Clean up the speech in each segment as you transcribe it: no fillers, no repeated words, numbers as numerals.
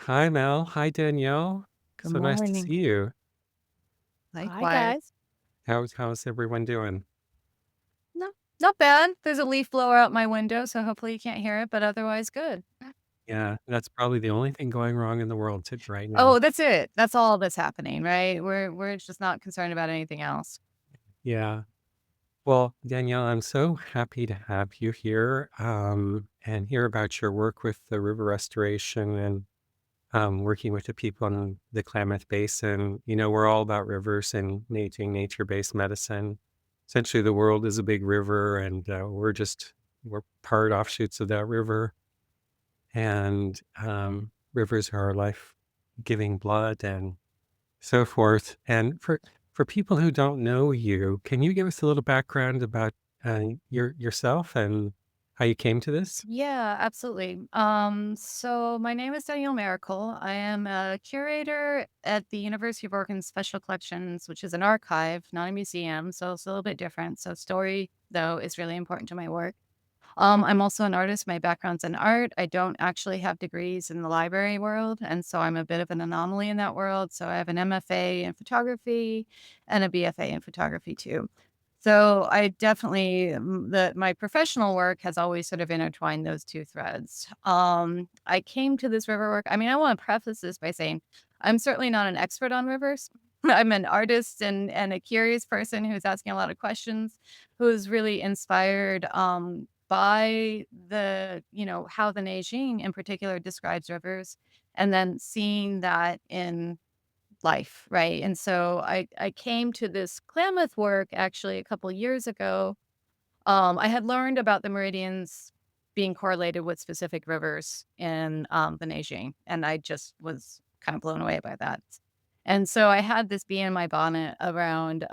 Hi, Mel. Hi, Danielle. Good So nice to see morning. you. Hi, Likewise. guys. How's everyone doing? No, not bad. There's a leaf blower out my window, so hopefully you can't hear it, but otherwise good. Yeah, that's probably the only thing going wrong in the world right now. Oh, that's it. That's all that's happening, right? We're just not concerned about anything else. Yeah. Well, Danielle, I'm so happy to have you here and hear about your work with the river restoration and working with the people in the Klamath Basin. We're all about rivers and nature-based medicine. Essentially, the world is a big river, and we're part offshoots of that river. And rivers are life-giving blood and so forth. And for people who don't know you, can you give us a little background about yourself and how you came to this? Yeah, absolutely. So my name is Danielle Mericle. I am a curator at the University of Oregon Special Collections, which is an archive, not a museum, so it's a little bit different. So story, though, is really important to my work. I'm also an artist. My background's in art. I don't actually have degrees in the library world, and so I'm a bit of an anomaly in that world. So I have an MFA in photography and a BFA in photography too. So I definitely my professional work has always sort of intertwined those two threads. I came to this river work. I mean, I want to preface this by saying I'm certainly not an expert on rivers. I'm an artist and a curious person who's asking a lot of questions, who's really inspired by how the Neijing in particular describes rivers, and then seeing that in life, right? And so I came to this Klamath work actually a couple years ago. I had learned about the meridians being correlated with specific rivers in the Neijing, and I just was kind of blown away by that. And so I had this bee in my bonnet around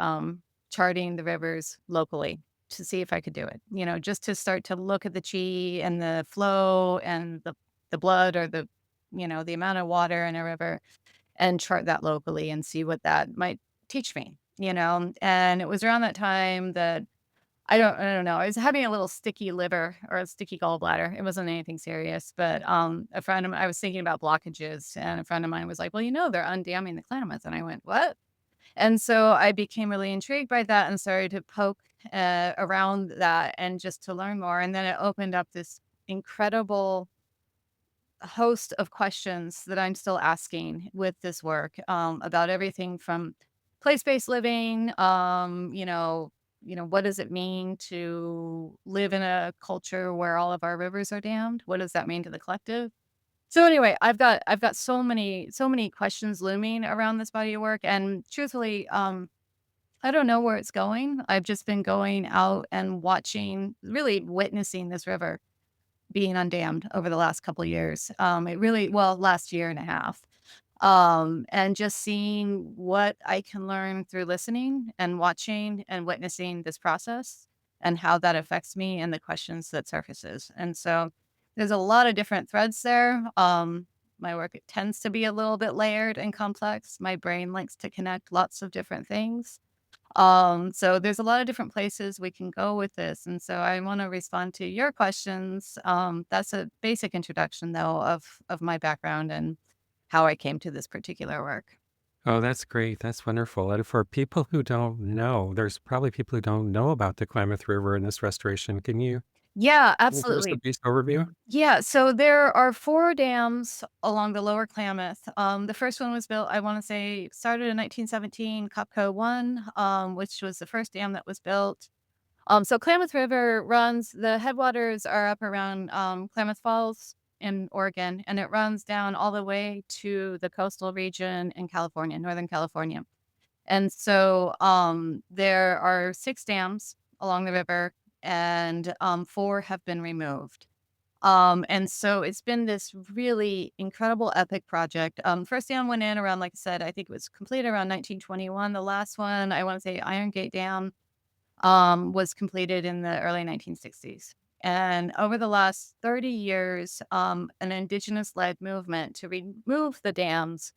charting the rivers locally to see if I could do it. Just to start to look at the chi and the flow and the blood or the amount of water in a river and chart that locally and see what that might teach me. And it was around that time that I don't know, I was having a little sticky liver or a sticky gallbladder. It wasn't anything serious, but, a friend of mine I was thinking about blockages, and a friend of mine was like, "Well, they're undamming the Klamath," and I went, "What?" And so I became really intrigued by that and started to poke, around that and just to learn more, and then it opened up this incredible host of questions that I'm still asking with this work, about everything from place-based living, what does it mean to live in a culture where all of our rivers are dammed? What does that mean to the collective? So anyway, I've got so many questions looming around this body of work, and truthfully, I don't know where it's going. I've just been going out and watching, really witnessing this river being undammed over the last couple of years. Last year and a half. And just seeing what I can learn through listening and watching and witnessing this process and how that affects me and the questions that surfaces. And so there's a lot of different threads there. My work it tends to be a little bit layered and complex. My brain likes to connect lots of different things. So there's a lot of different places we can go with this. And so I want to respond to your questions. That's a basic introduction though of my background and how I came to this particular work. Oh, that's great. That's wonderful. And for people who don't know, there's probably people who don't know about the Klamath River and this restoration. Yeah, Can you give us a absolutely. brief overview? Yeah, so there are 4 dams along the Lower Klamath. The first one was built, I wanna say, started in 1917, Copco 1, which was the first dam that was built. So Klamath River runs the headwaters are up around, Klamath Falls in Oregon, and it runs down all the way to the coastal region in California, Northern California. And so, there are 6 dams along the river, and, 4 have been removed. And so it's been this really incredible epic project. First dam went in around, like I said, I think it was completed around 1921. The last one, I wanna say Iron Gate Dam, was completed in the early 1960s. And over the last 30 years, an Indigenous-led movement to remove the dams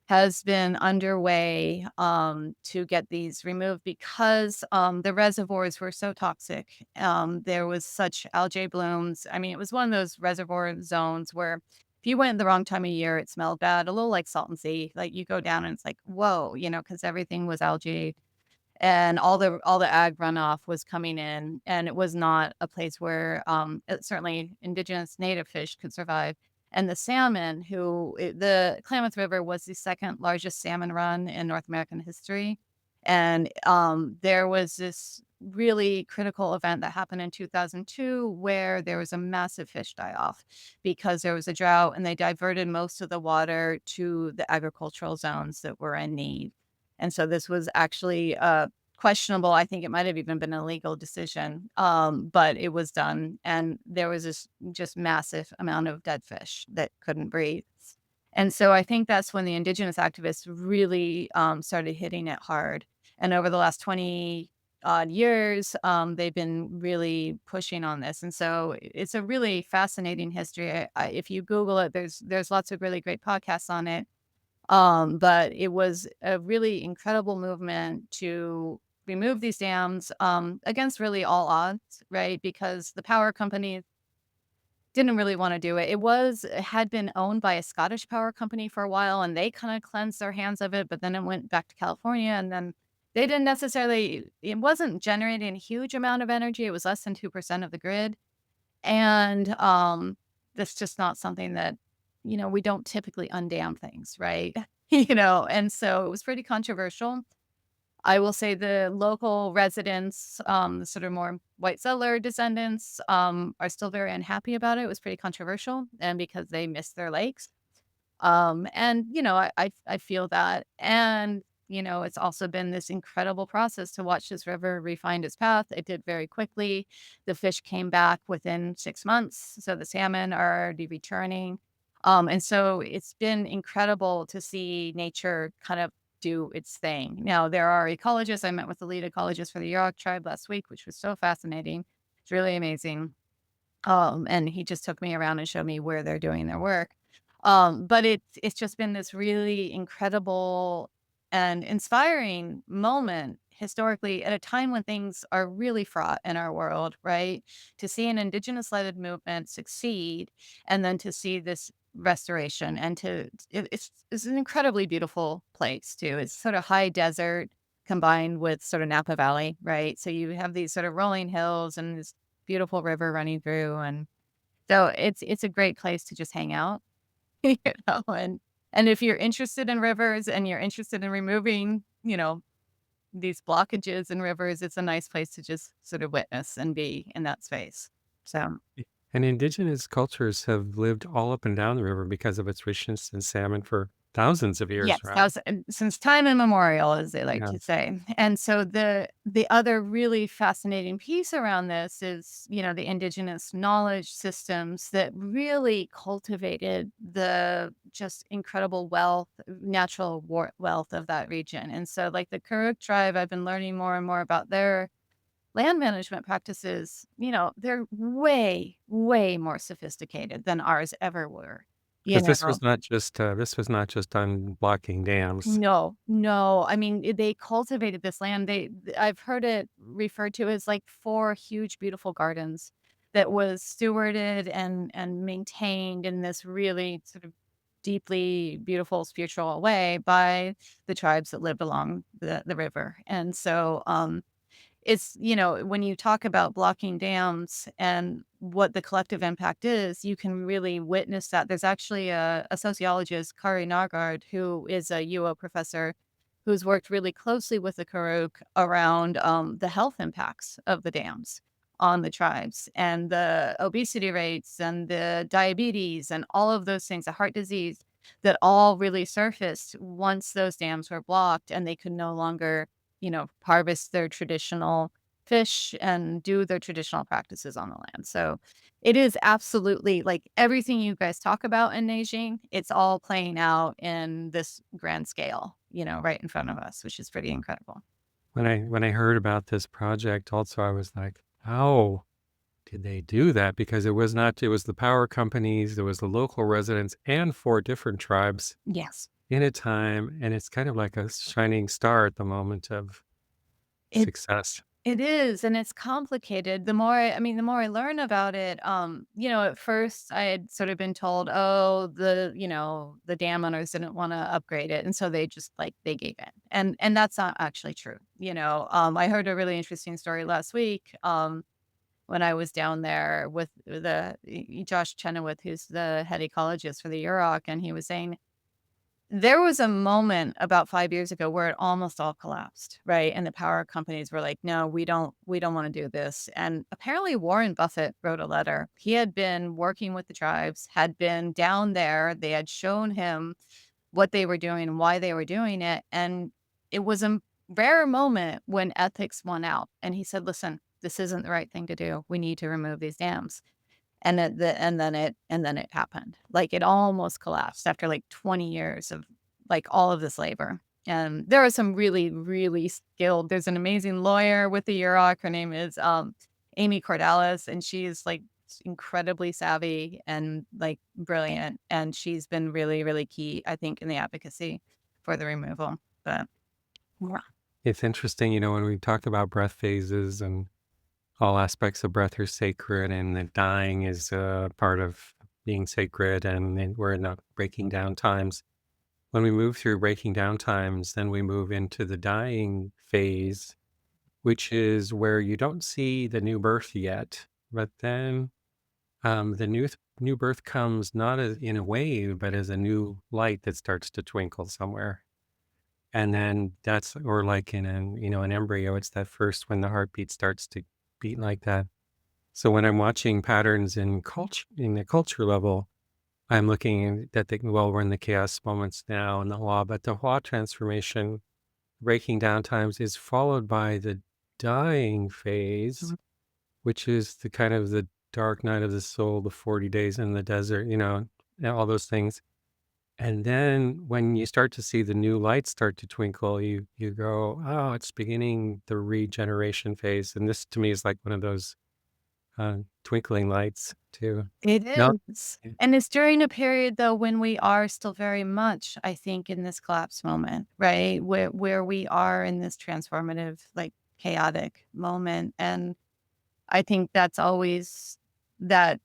has been underway to get these removed because the reservoirs were so toxic. There was such algae blooms. I mean, it was one of those reservoir zones where if you went the wrong time of year, it smelled bad, a little like Salton Sea. Like, you go down and it's like, "Whoa," because everything was algae and all the ag runoff was coming in, and it was not a place where, certainly indigenous native fish could survive. And the salmon, the Klamath River was the second largest salmon run in North American history, and, there was this really critical event that happened in 2002 where there was a massive fish die-off because there was a drought, and they diverted most of the water to the agricultural zones that were in need. And so this was actually, questionable. I think it might have even been a legal decision, but it was done, and there was this just massive amount of dead fish that couldn't breathe. And so I think that's when the indigenous activists really, started hitting it hard. And over the last 20 odd years, they've been really pushing on this. And so it's a really fascinating history. If you Google it, there's lots of really great podcasts on it. But it was a really incredible movement to remove these dams, against really all odds, right? Because the power companies didn't really wanna do it. It had been owned by a Scottish power company for a while, and they kinda cleansed their hands of it, but then it went back to California, and then they didn't necessarily it wasn't generating a huge amount of energy, it was less than 2% of the grid. And, that's just not something that we don't typically undam things, right? And so it was pretty controversial. I will say the local residents, the sort of more white settler descendants, are still very unhappy about it. It was pretty controversial, and because they miss their lakes. And, I feel that. And, it's also been this incredible process to watch this river refine its path. It did very quickly. The fish came back within 6 months. So the salmon are already returning. And so it's been incredible to see nature kind of do its thing. Now, there are ecologists. I met with the lead ecologist for the Yurok tribe last week, which was so fascinating. It's really amazing. And he just took me around and showed me where they're doing their work. But it's just been this really incredible and inspiring moment historically at a time when things are really fraught in our world, right? To see an indigenous-led movement succeed and then to see this restoration and it's an incredibly beautiful place too. It's sort of high desert combined with sort of Napa Valley, right? So you have these sort of rolling hills and this beautiful river running through, and so it's a great place to just hang out, you and if you're interested in rivers and you're interested in removing, these blockages in rivers, it's a nice place to just sort of witness and be in that space. So And indigenous cultures have lived all up and down the river because of its richness in salmon for thousands of years, yes, right? that was since time immemorial, as they like Yeah. to say. And so the other really fascinating piece around this is, the indigenous knowledge systems that really cultivated the just incredible wealth of that region. And so, like the Karuk tribe, I've been learning more and more about their land management practices. They're way, way more sophisticated than ours ever were. You Because know, this was not just on blocking dams. No, no. I mean, they cultivated this land. I've heard it referred to as like 4 huge, beautiful gardens that was stewarded and maintained in this really sort of deeply beautiful spiritual way by the tribes that lived along the river. And so, when you talk about blocking dams and what the collective impact is, you can really witness that. There's actually a sociologist, Kari Nargard, who is a UO professor who's worked really closely with the Karuk around the health impacts of the dams on the tribes and the obesity rates and the diabetes and all of those things, the heart disease that all really surfaced once those dams were blocked and they could no longer harvest their traditional fish and do their traditional practices on the land. So it is absolutely like everything you guys talk about in Beijing, it's all playing out in this grand scale, right in front of us, which is pretty incredible. When I heard about this project also, I was like, "How did they do that?" Because it was the power companies, it was the local residents, and 4 different tribes Yes. in a time, and it's kind of like a shining star at the moment of It success. It is, and it's complicated. The more I learn about it, at first I had sort of been told, oh, the dam owners didn't want to upgrade it. And so they just like they gave in. And that's not actually true. I heard a really interesting story last week. When I was down there with Josh Chenoweth, who's the head ecologist for the Yurok, and he was saying there was a moment about 5 years ago where it almost all collapsed, right? And the power companies were like, "No, we don't wanna do this." And apparently Warren Buffett wrote a letter. He had been working with the tribes, had been down there, they had shown him what they were doing and why they were doing it, and it was a rare moment when ethics won out, and he said, "Listen, this isn't the right thing to do. We need to remove these dams." And then it happened. Like, it almost collapsed after, like, 20 years of, like, all of this labor. And there are some really, really skilled there's an amazing lawyer with the Yurok. Her name is, Amy Cordalis, and she's, like, incredibly savvy and, like, brilliant, and she's been really, really key, I think, in the advocacy for the removal. But yeah. It's interesting, when we talk about breath phases and all aspects of breath are sacred, and that dying is part of being sacred, and then we're in the breaking down times. When we move through breaking down times, then we move into the dying phase, which is where you don't see the new birth yet, but then the new birth comes not as in a wave, but as a new light that starts to twinkle somewhere. And then that's, or like in an embryo, it's that first when the heartbeat starts to beat like that. So when I'm watching patterns in the culture level, I'm looking at we're in the chaos moments now in the Hua, but the Hua transformation, breaking down times, is followed by the dying phase, Mhm. which is the kind of the dark night of the soul, the 40 days in the desert, and all those things. And then when you start to see the new lights start to twinkle, you go, oh, it's beginning the regeneration phase. And this to me is like one of those twinkling lights too. It No, is. And it's during a period, though, when we are still very much, I think, in this collapse moment, right? Where we are in this transformative, like, chaotic moment, and I think that's always that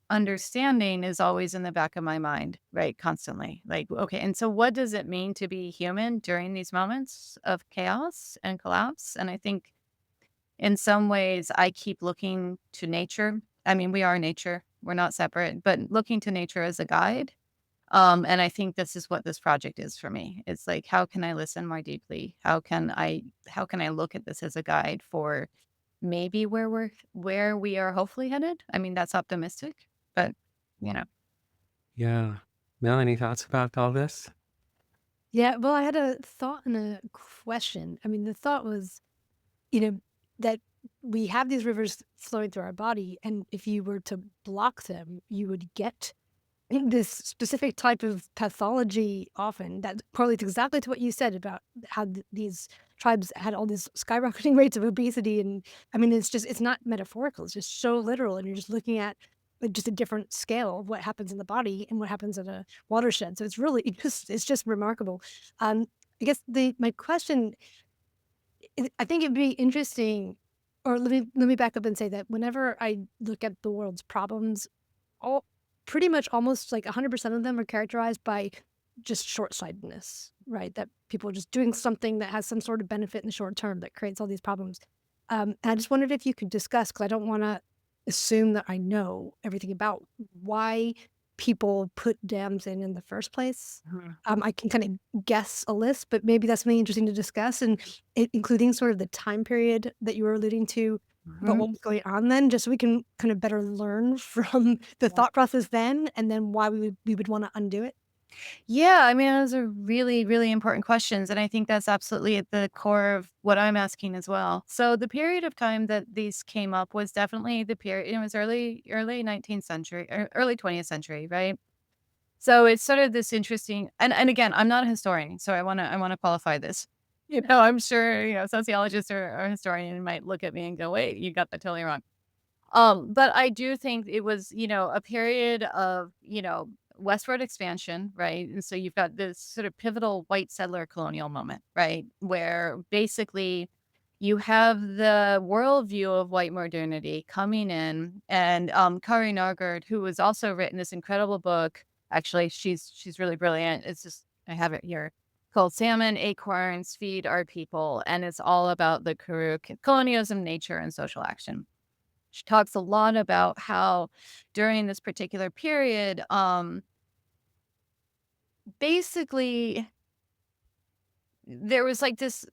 understanding is always in the back of my mind, right, constantly. Like, okay, and so what does it mean to be human during these moments of chaos and collapse? And I think in some ways, I keep looking to nature. I mean, we are nature. We're not separate, but looking to nature as a guide. And I think this is what this project is for me. It's like, how can I listen more deeply? How can I look at this as a guide for maybe where we are hopefully headed? I mean, that's optimistic, but you know. yeah. Mel, any thoughts about all this? Yeah, well, I had a thought and a question. I mean, the thought was, you know, that we have these rivers flowing through our body, and if you were to block them, you would get this specific type of pathology often that correlates exactly to what you said about how these tribes had all these skyrocketing rates of obesity. And I mean, it's not metaphorical, it's just so literal. And you're just looking at like, just a different scale of what happens in the body and what happens in a watershed. So it's really, it's just remarkable. Um, I guess my question, I think it'd be interesting, or let me back up and say that whenever I look at the world's problems, all pretty much almost like 100% of them are characterized by just short-sightedness, right? That people are just doing something that has some sort of benefit in the short term that creates all these problems. And I just wondered if you could discuss, because I don't want to assume that I know everything about why people put dams in the first place. Mhm. I can kind of guess a list, but maybe that's something interesting to discuss, and including sort of the time period that you were alluding to about Mhm. what was going on then, just so we can kind of better learn from the thought process then, and then why we would wanna undo it. Yeah, I mean, those are really, really important questions. And I think that's absolutely at the core of what I'm asking as well. So the period of time that these came up was definitely the period, it was early 19th century or early 20th century, right? So it's sort of this interesting and again, I'm not a historian, so I wanna qualify this. I'm sure, sociologists or historian might look at me and go, wait, you got that totally wrong. But I do think it was, a period of, westward expansion, right? And so you've got this sort of pivotal white settler colonial moment, right? Where basically you have the worldview of white modernity coming in, and Kari Nargard, who has also written this incredible book. Actually, she's really brilliant. It's just I have it here called "Salmon Acorns Feed Our People," and it's all about the Kuru colonialism, nature, and social action. She talks a lot about how during this particular period, basically there was like this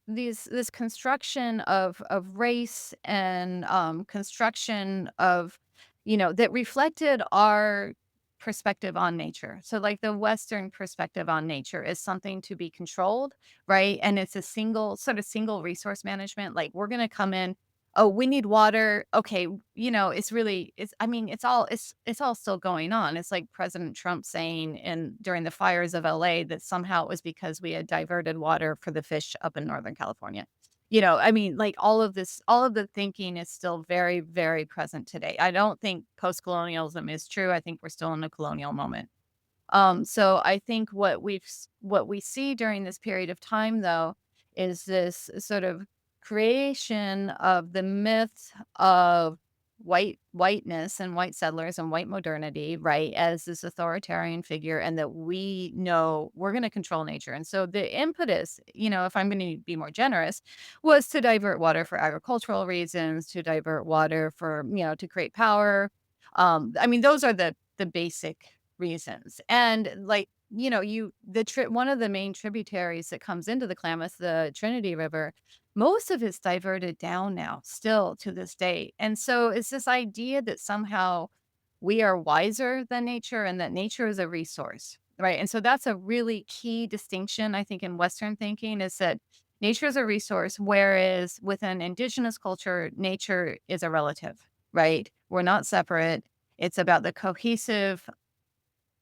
construction of race and construction of that reflected our perspective on nature. So like the Western perspective on nature is something to be controlled, right? And it's a single resource management. Like we're gonna come in, oh, we need water. Okay, it's I mean, it's all still going on. It's like President Trump saying in during the fires of LA that somehow it was because we had diverted water for the fish up in Northern California. I mean, like all of the thinking is still very, very present today. I don't think post-colonialism is true. I think we're still in a colonial moment. So I think what we see during this period of time, though, is this sort of creation of the myth of whiteness and white settlers and white modernity, right, as this authoritarian figure, and that we know we're going to control nature. And so the impetus, if I'm going to be more generous, was to divert water for agricultural reasons, to divert water for, to create power. I mean, those are the basic reasons. And like, one of the main tributaries that comes into the Klamath, the Trinity River, most of it's diverted down now, still to this day. And so it's this idea that somehow we are wiser than nature and that nature is a resource, right? And so that's a really key distinction, I think, in Western thinking is that nature is a resource, whereas within Indigenous culture, nature is a relative, right? We're not separate. It's about the cohesive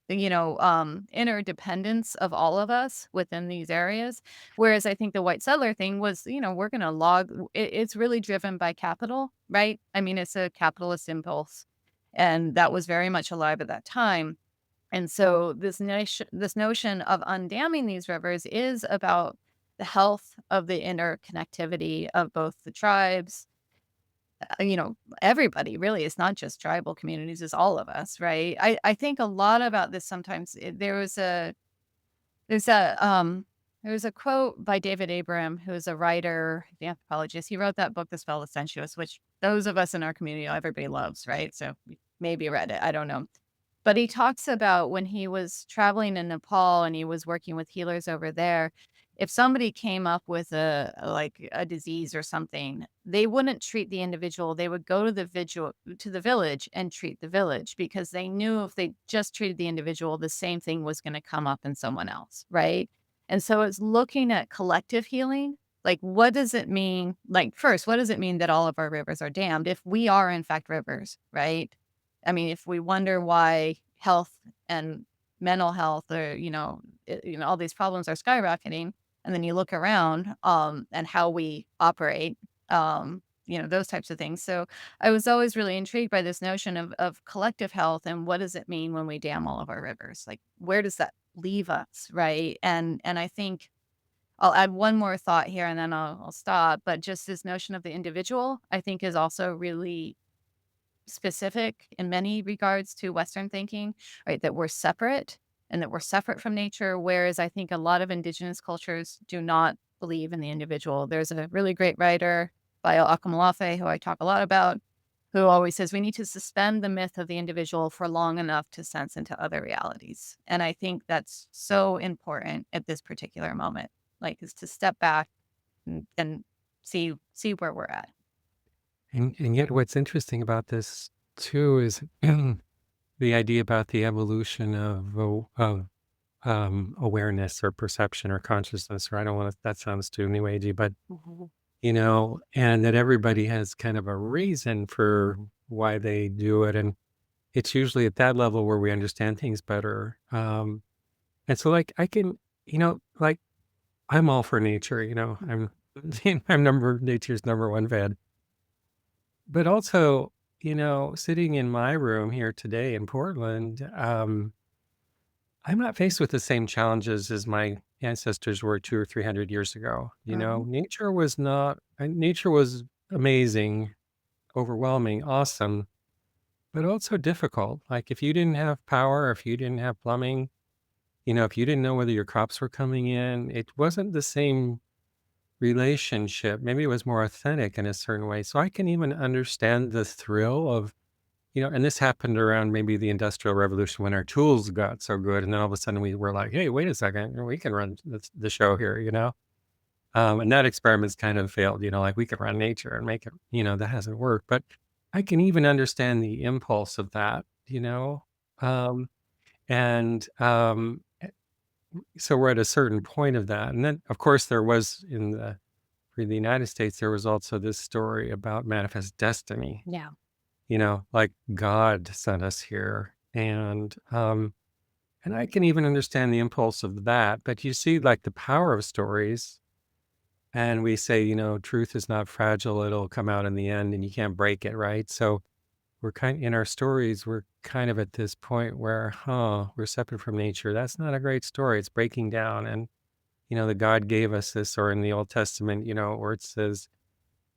interdependence of all of us within these areas. Whereas I think the white settler thing was, we're going to it's really driven by capital, right? I mean, it's a capitalist impulse. And that was very much alive at that time. And so this notion of undamming these rivers is about the health of the interconnectivity of both the tribes, everybody really. It's not just tribal communities, it's all of us, right? I think a lot about this sometimes. There's a quote by David Abram, who's a writer, the anthropologist. He wrote that book, The Spell of Sensuous, which those of us in our community, everybody loves, right? So we maybe read it. I don't know. But he talks about when he was traveling in Nepal and he was working with healers over there, if somebody came up with like a disease or something, they wouldn't treat the individual. They would go to the village and treat the village because they knew if they just treated the individual, the same thing was going to come up in someone else, right? And so it's looking at collective healing. Like, what does it mean? Like, first, what does it mean that all of our rivers are dammed if we are, in fact, rivers, right? I mean, if we wonder why health and mental health or, all these problems are skyrocketing, and then you look around, and how we operate, those types of things. So I was always really intrigued by this notion of collective health and what does it mean when we dam all of our rivers? Like, where does that leave us, right? And I think I'll add one more thought here and then I'll stop. But just this notion of the individual, I think, is also really specific in many regards to Western thinking, right? That we're separate and that we're separate from nature. Whereas I think a lot of Indigenous cultures do not believe in the individual. There's a really great writer, Bayo Akamalafe, who I talk a lot about, who always says we need to suspend the myth of the individual for long enough to sense into other realities. And I think that's so important at this particular moment, like is to step back and see where we're at. And yet what's interesting about this too is the idea about the evolution of awareness or perception or consciousness, or I don't want to, that sounds too new agey, but Mhm. and that everybody has kind of a reason for why they do it. And it's usually at that level where we understand things better. And so like I can, like I'm all for nature, I'm nature's number one fan. But also, sitting in my room here today in Portland, I'm not faced with the same challenges as my ancestors were 200 or 300 years ago. Uh-huh. Nature was amazing, overwhelming, awesome, but also difficult. Like if you didn't have power, if you didn't have plumbing, if you didn't know whether your crops were coming in, it wasn't the same relationship. Maybe it was more authentic in a certain way. So I can even understand the thrill of, and this happened around maybe the Industrial Revolution when our tools got so good. And then all of a sudden we were like, hey, wait a second, we can run the show here. And that experiment's kind of failed, like we could run nature and make it, that hasn't worked. But I can even understand the impulse of that. Um, and so we're at a certain point of that. And then, of course, there was for the United States, there was also this story about manifest destiny, Yeah. like God sent us here. And I can even understand the impulse of that. But you see, like the power of stories, and we say, truth is not fragile, it'll come out in the end and you can't break it, right? So in our stories, we're kind of at this point where, we're separate from nature. That's not a great story. It's breaking down. And, the God gave us this, or in the Old Testament, where it says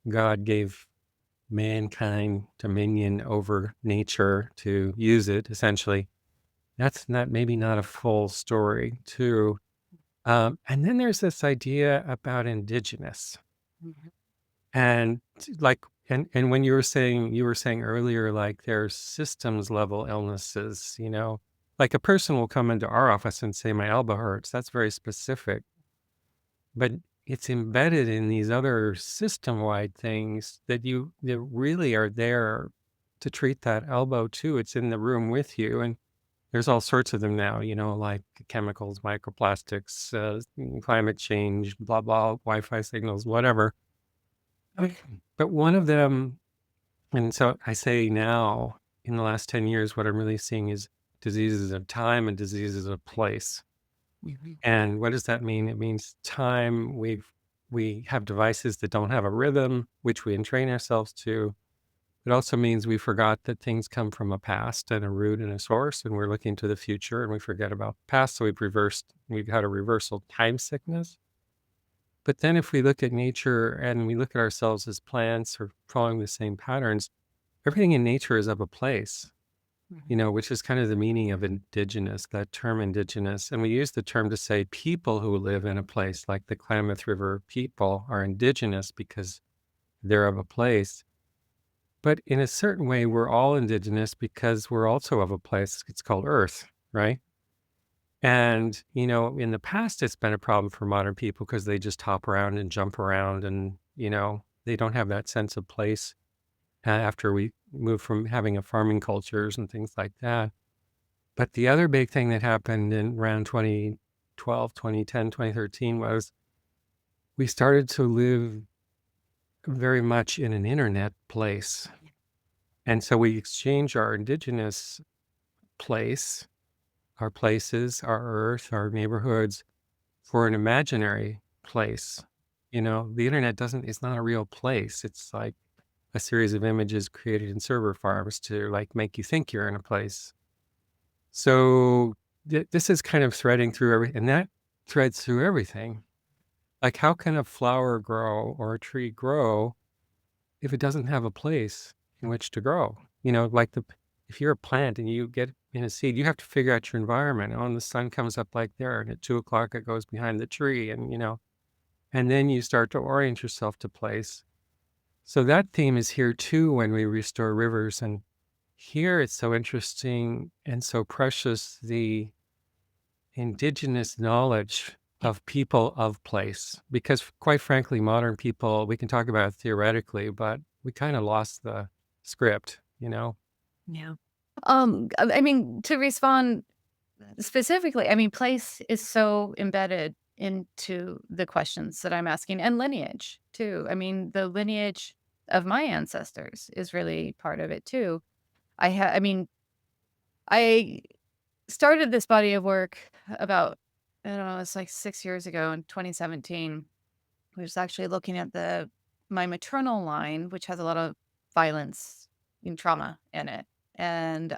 God gave mankind dominion over nature to use it, essentially. That's maybe not a full story, too. And then there's this idea about indigenous. Mhm. And and when you were saying earlier, like there's systems level illnesses, like a person will come into our office and say, my elbow hurts. That's very specific, but it's embedded in these other system wide things that really are there to treat that elbow too. It's in the room with you. And there's all sorts of them now, like chemicals, microplastics, climate change, blah, blah, Wi-Fi signals, whatever. But one of them, and so I say now, in the last 10 years, what I'm really seeing is diseases of time and diseases of place. Mhm. And what does that mean? It means time. We have devices that don't have a rhythm, which we entrain ourselves to. It also means we forgot that things come from a past and a root and a source, and we're looking to the future and we forget about the past. So we've had a reversal time sickness. But then if we look at nature and we look at ourselves as plants or following the same patterns, everything in nature is of a place, Mhm. which is kind of the meaning of indigenous, that term indigenous. And we use the term to say people who live in a place, like the Klamath River people are indigenous because they're of a place. But in a certain way, we're all indigenous because we're also of a place. It's called Earth, right? And, in the past, it's been a problem for modern people because they just hop around and jump around and, they don't have that sense of place after we move from having a farming cultures and things like that. But the other big thing that happened in around 2012, 2010, 2013 was we started to live very much in an internet place. And so we exchange our indigenous place, our places, our earth, our neighborhoods for an imaginary place. The internet it's not a real place. It's like a series of images created in server farms to like make you think you're in a place. So this is kind of threading through everything, and that threads through everything. Like, how can a flower grow or a tree grow if it doesn't have a place in which to grow? Like if you're a plant and you get in a seed, you have to figure out your environment. Oh, and the sun comes up like there, and at 2 o'clock it goes behind the tree, and then you start to orient yourself to place. So that theme is here too when we restore rivers. And here it's so interesting and so precious, the indigenous knowledge of people of place. Because quite frankly, modern people, we can talk about it theoretically, but we kind of lost the script. Yeah. I mean, to respond specifically, I mean, place is so embedded into the questions that I'm asking, and lineage too. I mean, the lineage of my ancestors is really part of it too. I mean, I started this body of work about, I don't know, it's like 6 years ago in 2017. We was actually looking at my maternal line, which has a lot of violence and trauma in it. And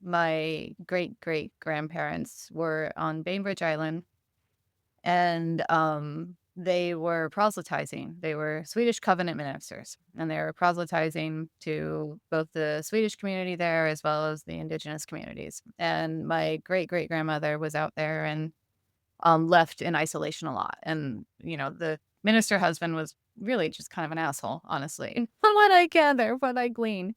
my great great grandparents were on Bainbridge Island, and they were proselytizing. They were Swedish covenant ministers, and they were proselytizing to both the Swedish community there as well as the indigenous communities. And my great great grandmother was out there and left in isolation a lot. And the minister husband was really just kind of an asshole, honestly, from what I gather, what I glean.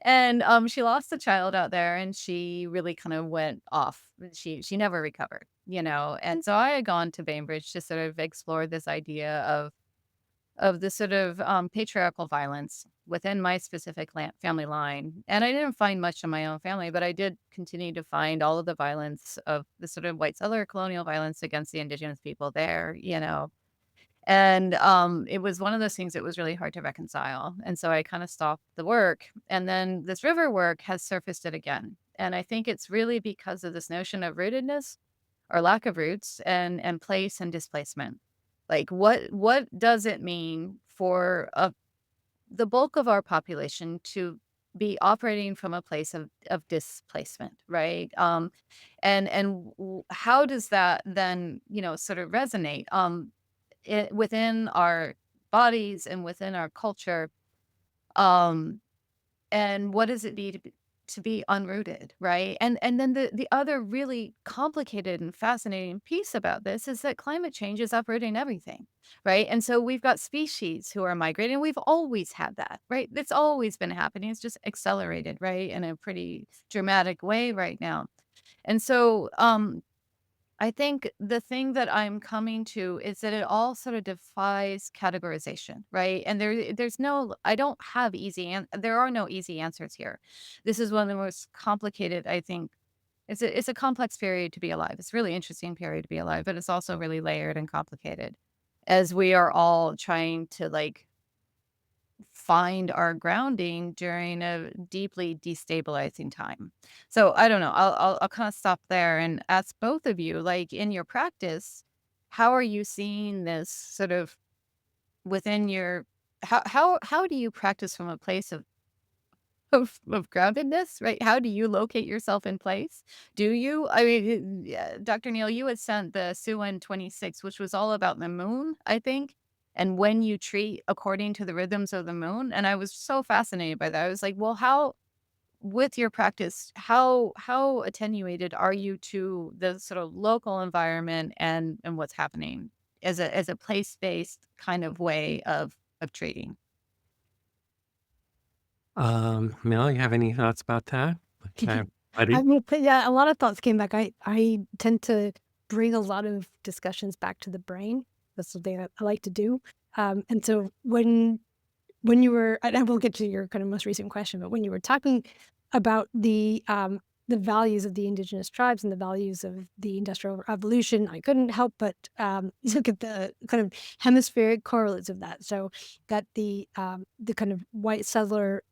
And, she lost a child out there, and she really kind of went off. She never recovered, And so I had gone to Bainbridge to sort of explore this idea of the sort of, patriarchal violence within my specific family line. And I didn't find much in my own family, but I did continue to find all of the violence of the sort of white settler colonial violence against the indigenous people there. And, it was one of those things that was really hard to reconcile, and so I kinda stopped the work, and then this river work has surfaced it again, and I think it's really because of this notion of rootedness or lack of roots and place and displacement. Like, what does it mean for the bulk of our population to be operating from a place of displacement, right? And how does that then, sort of resonate? Within our bodies and within our culture, um, and what does it be to be unrooted, right? And then the other really complicated and fascinating piece about this is that climate change is uprooting everything, right? And so we've got species who are migrating. We've always had that, right? It's always been happening. It's just accelerated, right, in a pretty dramatic way right now. And so, I think the thing that I'm coming to is that it all sort of defies categorization, right? And there's no I don't have there are no easy answers here. This is one of the most complicated, I think. It's a complex period to be alive. It's a really interesting period to be alive, but it's also really layered and complicated as we are all trying to like find our grounding during a deeply destabilizing time. So I don't know. I'll kind of stop there and ask both of you, like in your practice, how are you seeing this sort of within your how do you practice from a place of groundedness, right? How do you locate yourself in place? Do you? I mean, yeah, Dr. Neil, you had sent the Suan 26, which was all about the moon, I think, and when you treat according to the rhythms of the moon. And I was so fascinated by that. I was like, well, how with your practice, how attenuated are you to the sort of local environment and what's happening as a place-based kind of way of treating? Mel, you have any thoughts about that? Okay, buddy. I mean, but yeah, a lot of thoughts came back. I tend to bring a lot of discussions back to the brain. That's something that I like to do. And so when you were, and I will get to your kind of most recent question, but when you were talking about the values of the indigenous tribes and the values of the industrial revolution, I couldn't help but look at the kind of hemispheric correlates of that. So that the kind of white settler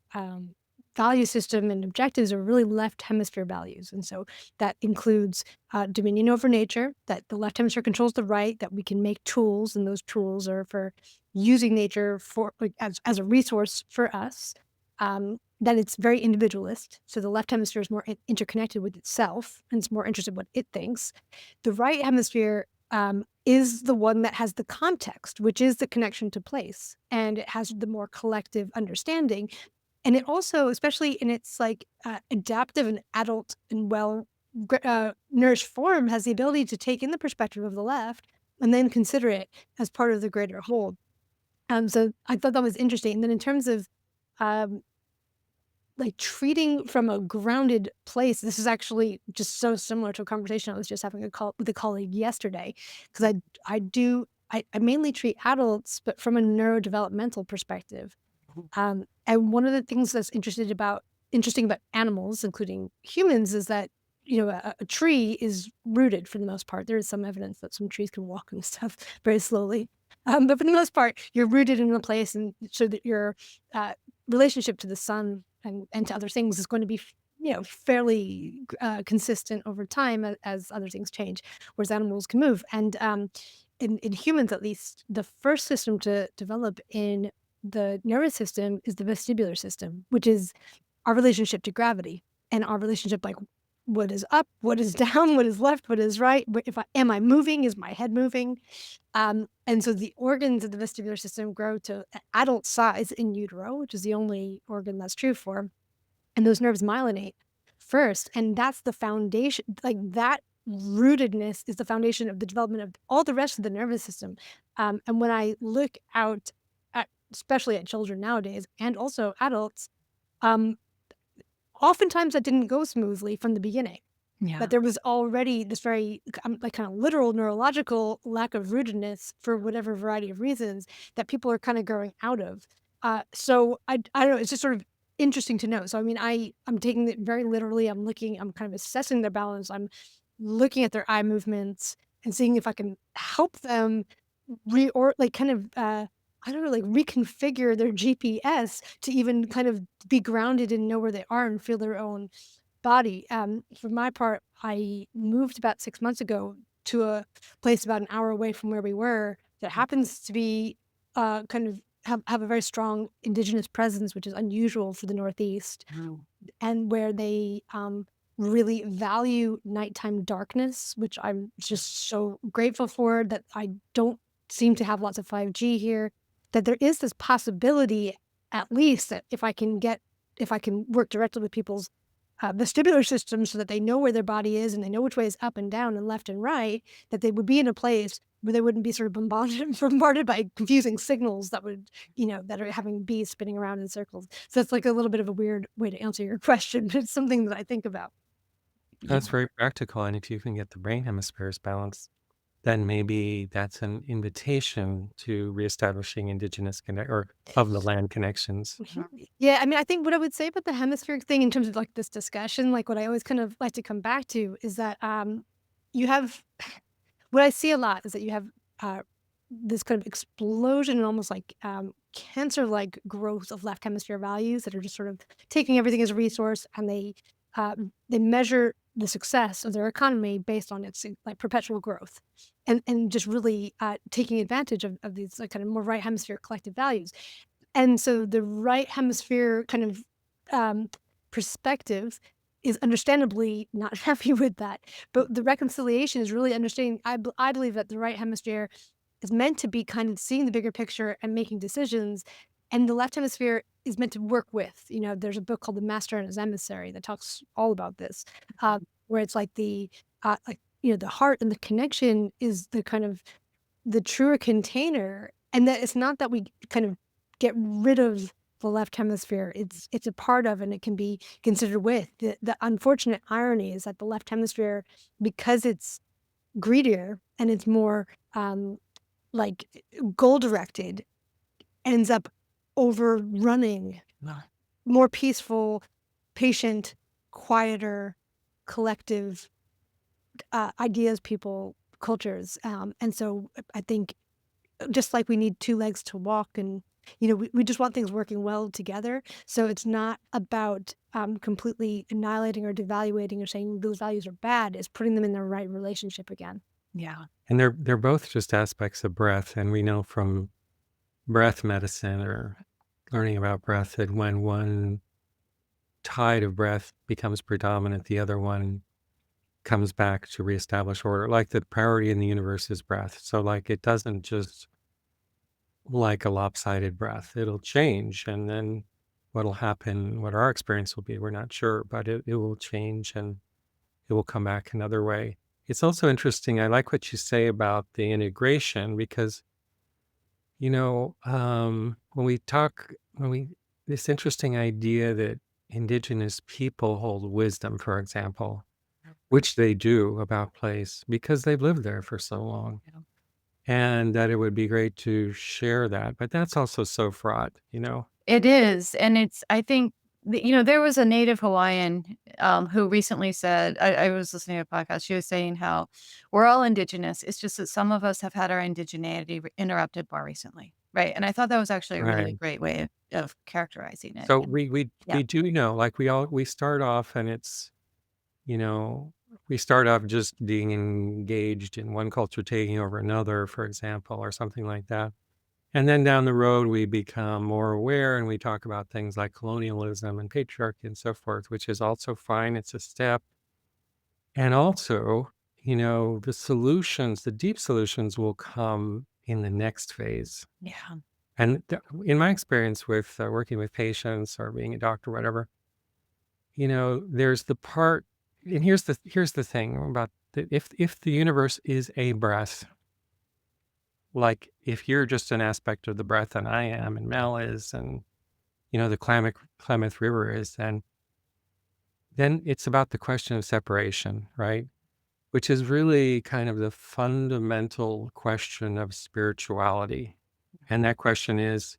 value system and objectives are really left hemisphere values, and so that includes dominion over nature. That the left hemisphere controls the right. That we can make tools, and those tools are for using nature for like as a resource for us. Then it's very individualist. So the left hemisphere is more interconnected with itself and it's more interested in what it thinks. The right hemisphere is the one that has the context, which is the connection to place, and it has the more collective understanding. And it also, especially in its like adaptive and adult and nourished form, has the ability to take in the perspective of the left and then consider it as part of the greater whole. So I thought that was interesting. And then in terms of um, like treating from a grounded place, this is actually just so similar to a conversation I was just having with a colleague yesterday, because I mainly treat adults, but from a neurodevelopmental perspective. And one of the things that's interesting about animals, including humans, is that a tree is rooted for the most part. There is some evidence that some trees can walk and stuff very slowly, but for the most part, you're rooted in a place, and so that your relationship to the sun and to other things is going to be fairly consistent over time as other things change, whereas animals can move. And in humans, at least, the first system to develop in the nervous system is the vestibular system, which is our relationship to gravity and our relationship, like what is up, what is down, what is left, what is right, if I am I moving, is my head moving? And so the organs of the vestibular system grow to adult size in utero, which is the only organ that's true for, and those nerves myelinate first, and that's the foundation. Like, that rootedness is the foundation of the development of all the rest of the nervous system. And when I look out at, especially at children nowadays and also adults, um, oftentimes that didn't go smoothly from the beginning. That Yeah. there was already this very, like, kinda literal neurological lack of rootedness for whatever variety of reasons that people are kinda growing out of. So I don't know, it's just sort of interesting to know. So, I mean, I'm taking it very literally. I'm kind of assessing their balance. I'm looking at their eye movements and seeing if I can help them kind of, I don't know, like, reconfigure their GPS to even kind of be grounded and know where they are and feel their own body. For my part, I moved about 6 months ago to a place about an hour away from where we were that happens to be, kind of have a very strong Indigenous presence, which is unusual for the Northeast, Wow. and where they, really value nighttime darkness, which I'm just so grateful for, that I don't seem to have lots of 5G here, that there is this possibility, at least, that if I can work directly with people's vestibular system so that they know where their body is and they know which way is up and down and left and right, that they would be in a place where they wouldn't be sort of bombarded bombarded by confusing signals that would, that are having bees spinning around in circles. So it's like a little bit of a weird way to answer your question, but it's something that I think about. Yeah. That's very practical, and if you can get the brain hemispheres balanced, then maybe that's an invitation to reestablishing indigenous connect or of the land connections. Mhm. Yeah, I mean, I think what I would say about the hemispheric thing in terms of, like, this discussion, like, what I always kind of like to come back to is that, you have what I see a lot is that you have, uh, this kind of explosion and almost like, cancer-like growth of left hemisphere values that are just sort of taking everything as a resource, and they measure the success of their economy based on its, like, perpetual growth, and just really, taking advantage of these, like, kind of more right hemisphere collective values. And so the right hemisphere kind of, um, perspective is understandably not happy with that, but the reconciliation is really understanding. I believe that the right hemisphere is meant to be kind of seeing the bigger picture and making decisions, and the left hemisphere is meant to work with. There's a book called The Master and His Emissary that talks all about this, where it's like the heart and the connection is the kind of the truer container, and that it's not that we kind of get rid of the left hemisphere. It's a part of, and it can be considered with. The unfortunate irony is that the left hemisphere, because it's greedier and it's more, like, goal directed, ends up overrunning Wow. more peaceful, patient, quieter, collective, ideas, people, cultures. And so I think, just like we need 2 legs to walk, and, we just want things working well together. So it's not about, completely annihilating or devaluating or saying those values are bad. It's putting them in the right relationship again. Yeah. And they're both just aspects of breath, and we know from breath medicine or learning about breath that when one tide of breath becomes predominant, the other one comes back to reestablish order. Like the priority in the universe is breath. So like it doesn't just like a lopsided breath. It'll change, and then what'll happen, what our experience will be, we're not sure, but it will change and it will come back another way. It's also interesting. I like what you say about the integration because, when we, this interesting idea that indigenous people hold wisdom, for example, which they do about place because they've lived there for so long, Yeah. and that it would be great to share that. But that's also so fraught. It is, and I think there was a native Hawaiian, who recently said I was listening to a podcast, she was saying how we're all indigenous, it's just that some of us have had our indigeneity interrupted more recently, right? And I thought that was actually a really Right. great way of characterizing it, So and yeah. we do know, like we start off and it's, you know, we start off just being engaged in one culture taking over another, for example, or something like that. And then down the road, we become more aware and we talk about things like colonialism and patriarchy and so forth, which is also fine. It's a step. And also, the solutions, the deep solutions will come in the next phase. Yeah. And in my experience with working with patients or being a doctor, whatever, there's the part, and here's the thing about if the universe is a breath, like if you're just an aspect of the breath, and I am, and Mel is, and the Klamath River is, then it's about the question of separation, right? Which is really kind of the fundamental question of spirituality. And that question is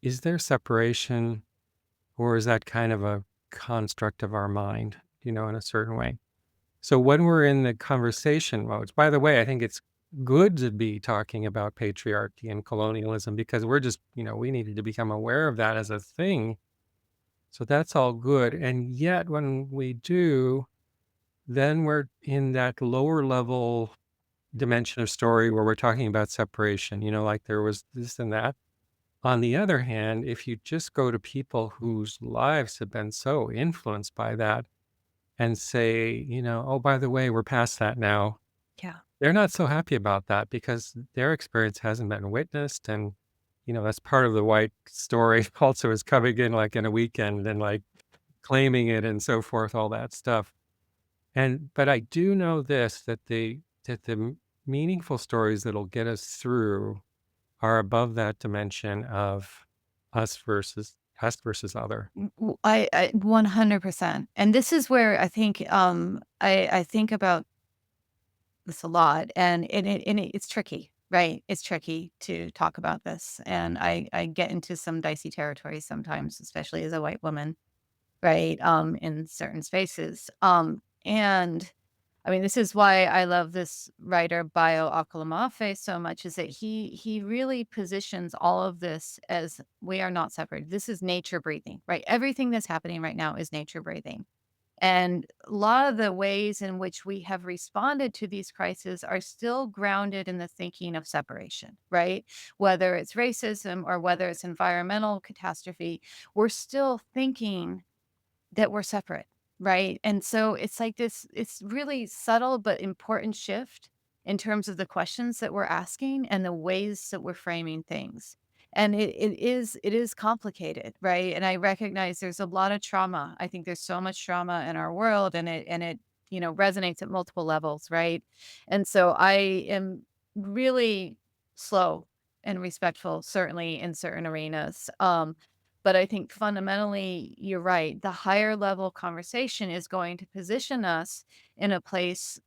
there separation, or is that kind of a construct of our mind, in a certain way? So when we're in the conversation modes, by the way, I think it's good to be talking about patriarchy and colonialism because we're just, we needed to become aware of that as a thing. So that's all good. And yet when we do, then we're in that lower level dimension of story where we're talking about separation, like there was this and that. On the other hand, if you just go to people whose lives have been so influenced by that and say, oh, by the way, we're past that now, Yeah. they're not so happy about that because their experience hasn't been witnessed. And, that's part of the white story also is coming in like in a weekend and like claiming it and so forth, all that stuff. But I do know this, that the meaningful stories that'll get us through are above that dimension of us versus other. I 100%. And this is where I think I think about this a lot, it's tricky, right? It's tricky to talk about this, and I get into some dicey territory sometimes, especially as a white woman, right? In certain spaces. And I mean, this is why I love this writer Bio Akalamafe so much, is that he really positions all of this as we are not separated. This is nature breathing, right? Everything that's happening right now is nature breathing. And a lot of the ways in which we have responded to these crises are still grounded in the thinking of separation, right? Whether it's racism or whether it's environmental catastrophe, we're still thinking that we're separate, right? And so it's like this, it's really subtle but important shift in terms of the questions that we're asking and the ways that we're framing things. And it is complicated, right? And I recognize there's a lot of trauma. I think there's so much trauma in our world, and it resonates at multiple levels, right? And so I am really slow and respectful, certainly in certain arenas. But I think fundamentally, you're right. The higher level conversation is going to position us in a place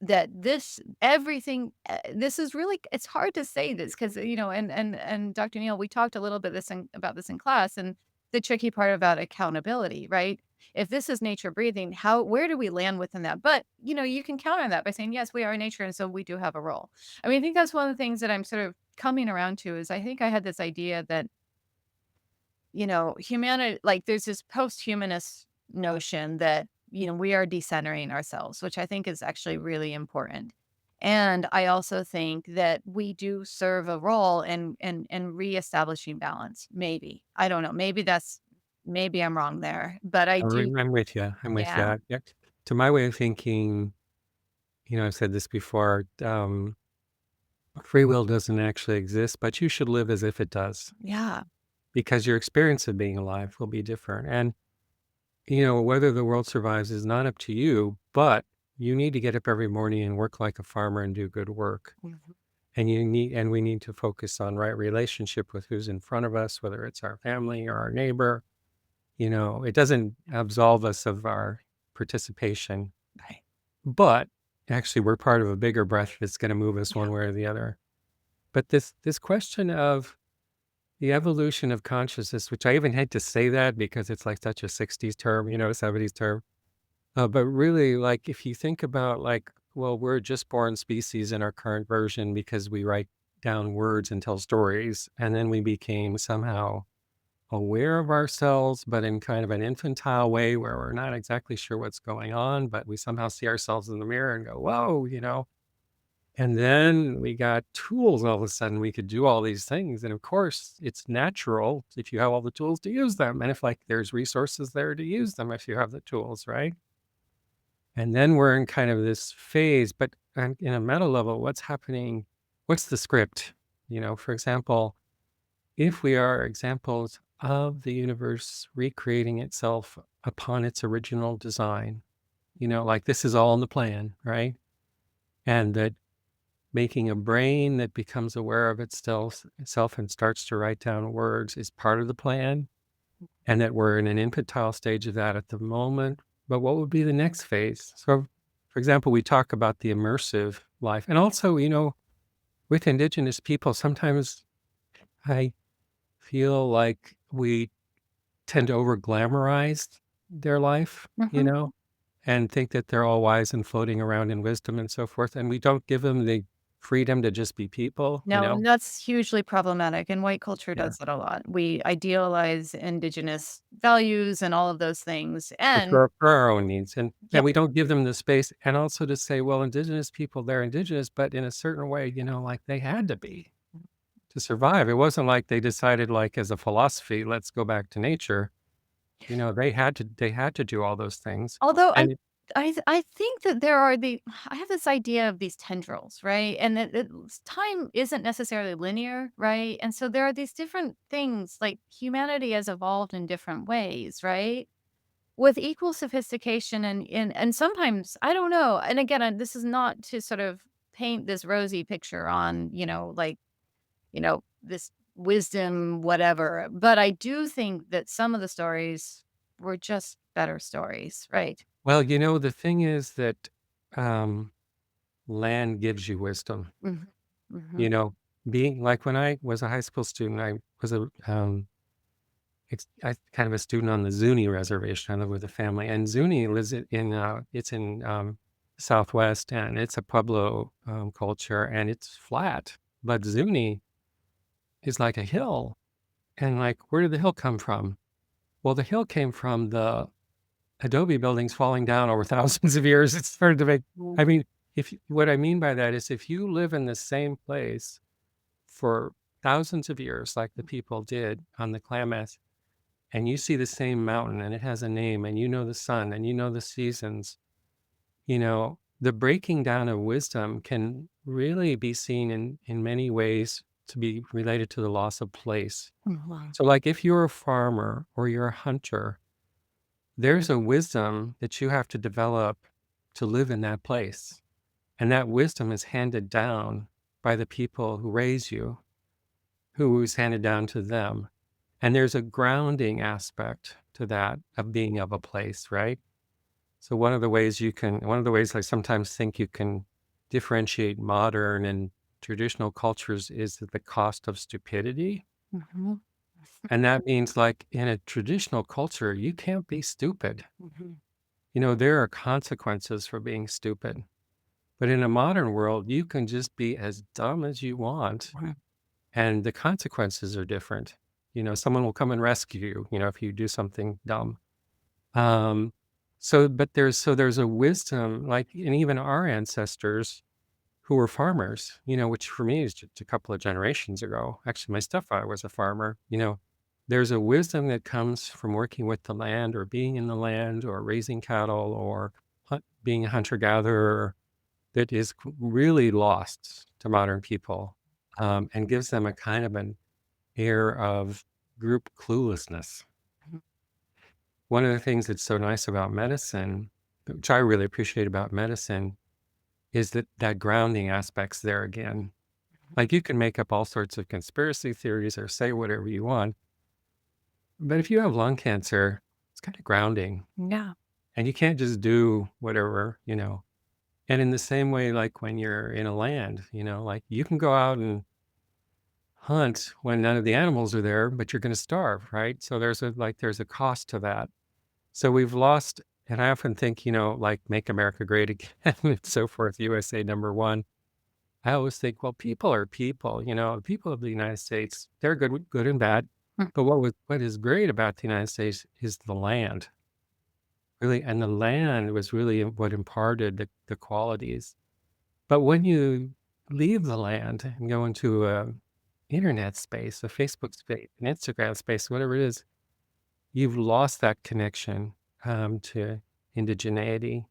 that this is really, it's hard to say this because, and Dr. Neal, we talked a little bit about this in class, and the tricky part about accountability, right? If this is nature breathing, where do we land within that? But, you can counter that by saying, yes, we are nature. And so we do have a role. I mean, I think that's one of the things that I'm sort of coming around to is I think I had this idea that humanity, like there's this post-humanist notion that, we are decentering ourselves, which I think is actually really important. And I also think that we do serve a role in reestablishing balance. Maybe. I don't know. Maybe I'm wrong there. But I do. I'm with you. I'm with Yeah. you. Yeah. To my way of thinking, I've said this before. Free will doesn't actually exist, but you should live as if it does, Yeah. because your experience of being alive will be different. And whether the world survives is not up to you, but you need to get up every morning and work like a farmer and do good work. Mhm. And we need to focus on right relationship with who's in front of us, whether it's our family or our neighbor. It doesn't absolve us of our participation, Right. but actually we're part of a bigger breath that's going to move us Yeah. one way or the other. But this question of the evolution of consciousness, which I even hate to say that because it's like such a 60s term, 70s term. But really, like, if you think about, like, well, we're a just born species in our current version because we write down words and tell stories. And then we became somehow aware of ourselves, but in kind of an infantile way where we're not exactly sure what's going on, but we somehow see ourselves in the mirror and go, whoa. And then we got tools all of a sudden. We could do all these things. And of course, it's natural if you have all the tools to use them. And if, like, there's resources there to use them if you have the tools, right? And then we're in kind of this phase, but in a meta level, what's happening? What's the script? For example, if we are examples of the universe recreating itself upon its original design, like this is all in the plan, right? And that making a brain that becomes aware of itself and starts to write down words is part of the plan, and that we're in an infantile stage of that at the moment. But what would be the next phase? So, for example, we talk about the immersive life. And also, with Indigenous people, sometimes I feel like we tend to over glamorize their life, Mhm. and think that they're all wise and floating around in wisdom and so forth. And we don't give them the freedom to just be people. No, and that's hugely problematic, and white culture Yeah. does that a lot. We idealize Indigenous values and all of those things, and For our own needs. And yep. we don't give them the space. And also to say, well, Indigenous people, they're Indigenous, but in a certain way, like they had to be to survive. It wasn't like they decided, like, as a philosophy, let's go back to nature. They had to do all those things. Although And it, I think that there are I have this idea of these tendrils, right? And that time isn't necessarily linear, right? And so there are these different things, like humanity has evolved in different ways, right? With equal sophistication and sometimes I don't know. And again, this is not to sort of paint this rosy picture on, like, this wisdom, whatever. But I do think that some of the stories were just better stories, right? well, the thing is that um, land gives you wisdom. Mhm. Mhm. You know, being like when I was a high school student, I was kind of a student on the Zuni reservation. I live with a family, and Zuni lives it's in Southwest, and it's a Pueblo culture, and it's flat. But Zuni is like a hill, and like, where did the hill come from? Well, the hill came from the adobe buildings falling down over thousands of years. It's hard to make. Mm. I mean, what I mean by that is, if you live in the same place for thousands of years, like the people did on the Klamath, and you see the same mountain and it has a name, and the sun and the seasons, the breaking down of wisdom can really be seen in many ways to be related to the loss of place. Mm, wow. So, like, if you're a farmer or you're a hunter, there's a wisdom that you have to develop to live in that place. And that wisdom is handed down by the people who raise you, who is handed down to them. And there's a grounding aspect to that of being of a place, right? So one of the ways I sometimes think you can differentiate modern and traditional cultures is the cost of stupidity. Mhm. And that means, like, in a traditional culture, you can't be stupid. Mhm. There are consequences for being stupid. But in a modern world, you can just be as dumb as you want, Mhm. and the consequences are different. Someone will come and rescue you, if you do something dumb. Um, but there's a wisdom, like, and even our ancestors who were farmers, which for me is just a couple of generations ago. Actually, my stepfather was a farmer. There's a wisdom that comes from working with the land, or being in the land, or raising cattle, or being a hunter gatherer, that is really lost to modern people, and gives them a kind of an air of group cluelessness. Mhm. One of the things that's so nice about medicine, which I really appreciate about medicine, is that grounding aspect's there again. Like, you can make up all sorts of conspiracy theories or say whatever you want, but if you have lung cancer, it's kind of grounding, Yeah. and you can't just do whatever. And in the same way, like when you're in a land, like, you can go out and hunt when none of the animals are there, but you're going to starve, right? So there's a cost to that. So we've lost, and I often think, like, make America great again and so forth, USA number one. I always think, well, people are people. The people of the United States, they're good and bad. Mm. But what is great about the United States is the land, really, and the land was really what imparted the qualities. But when you leave the land and go into a internet space, a Facebook space, an Instagram space, whatever it is, you've lost that connection to indigeneity.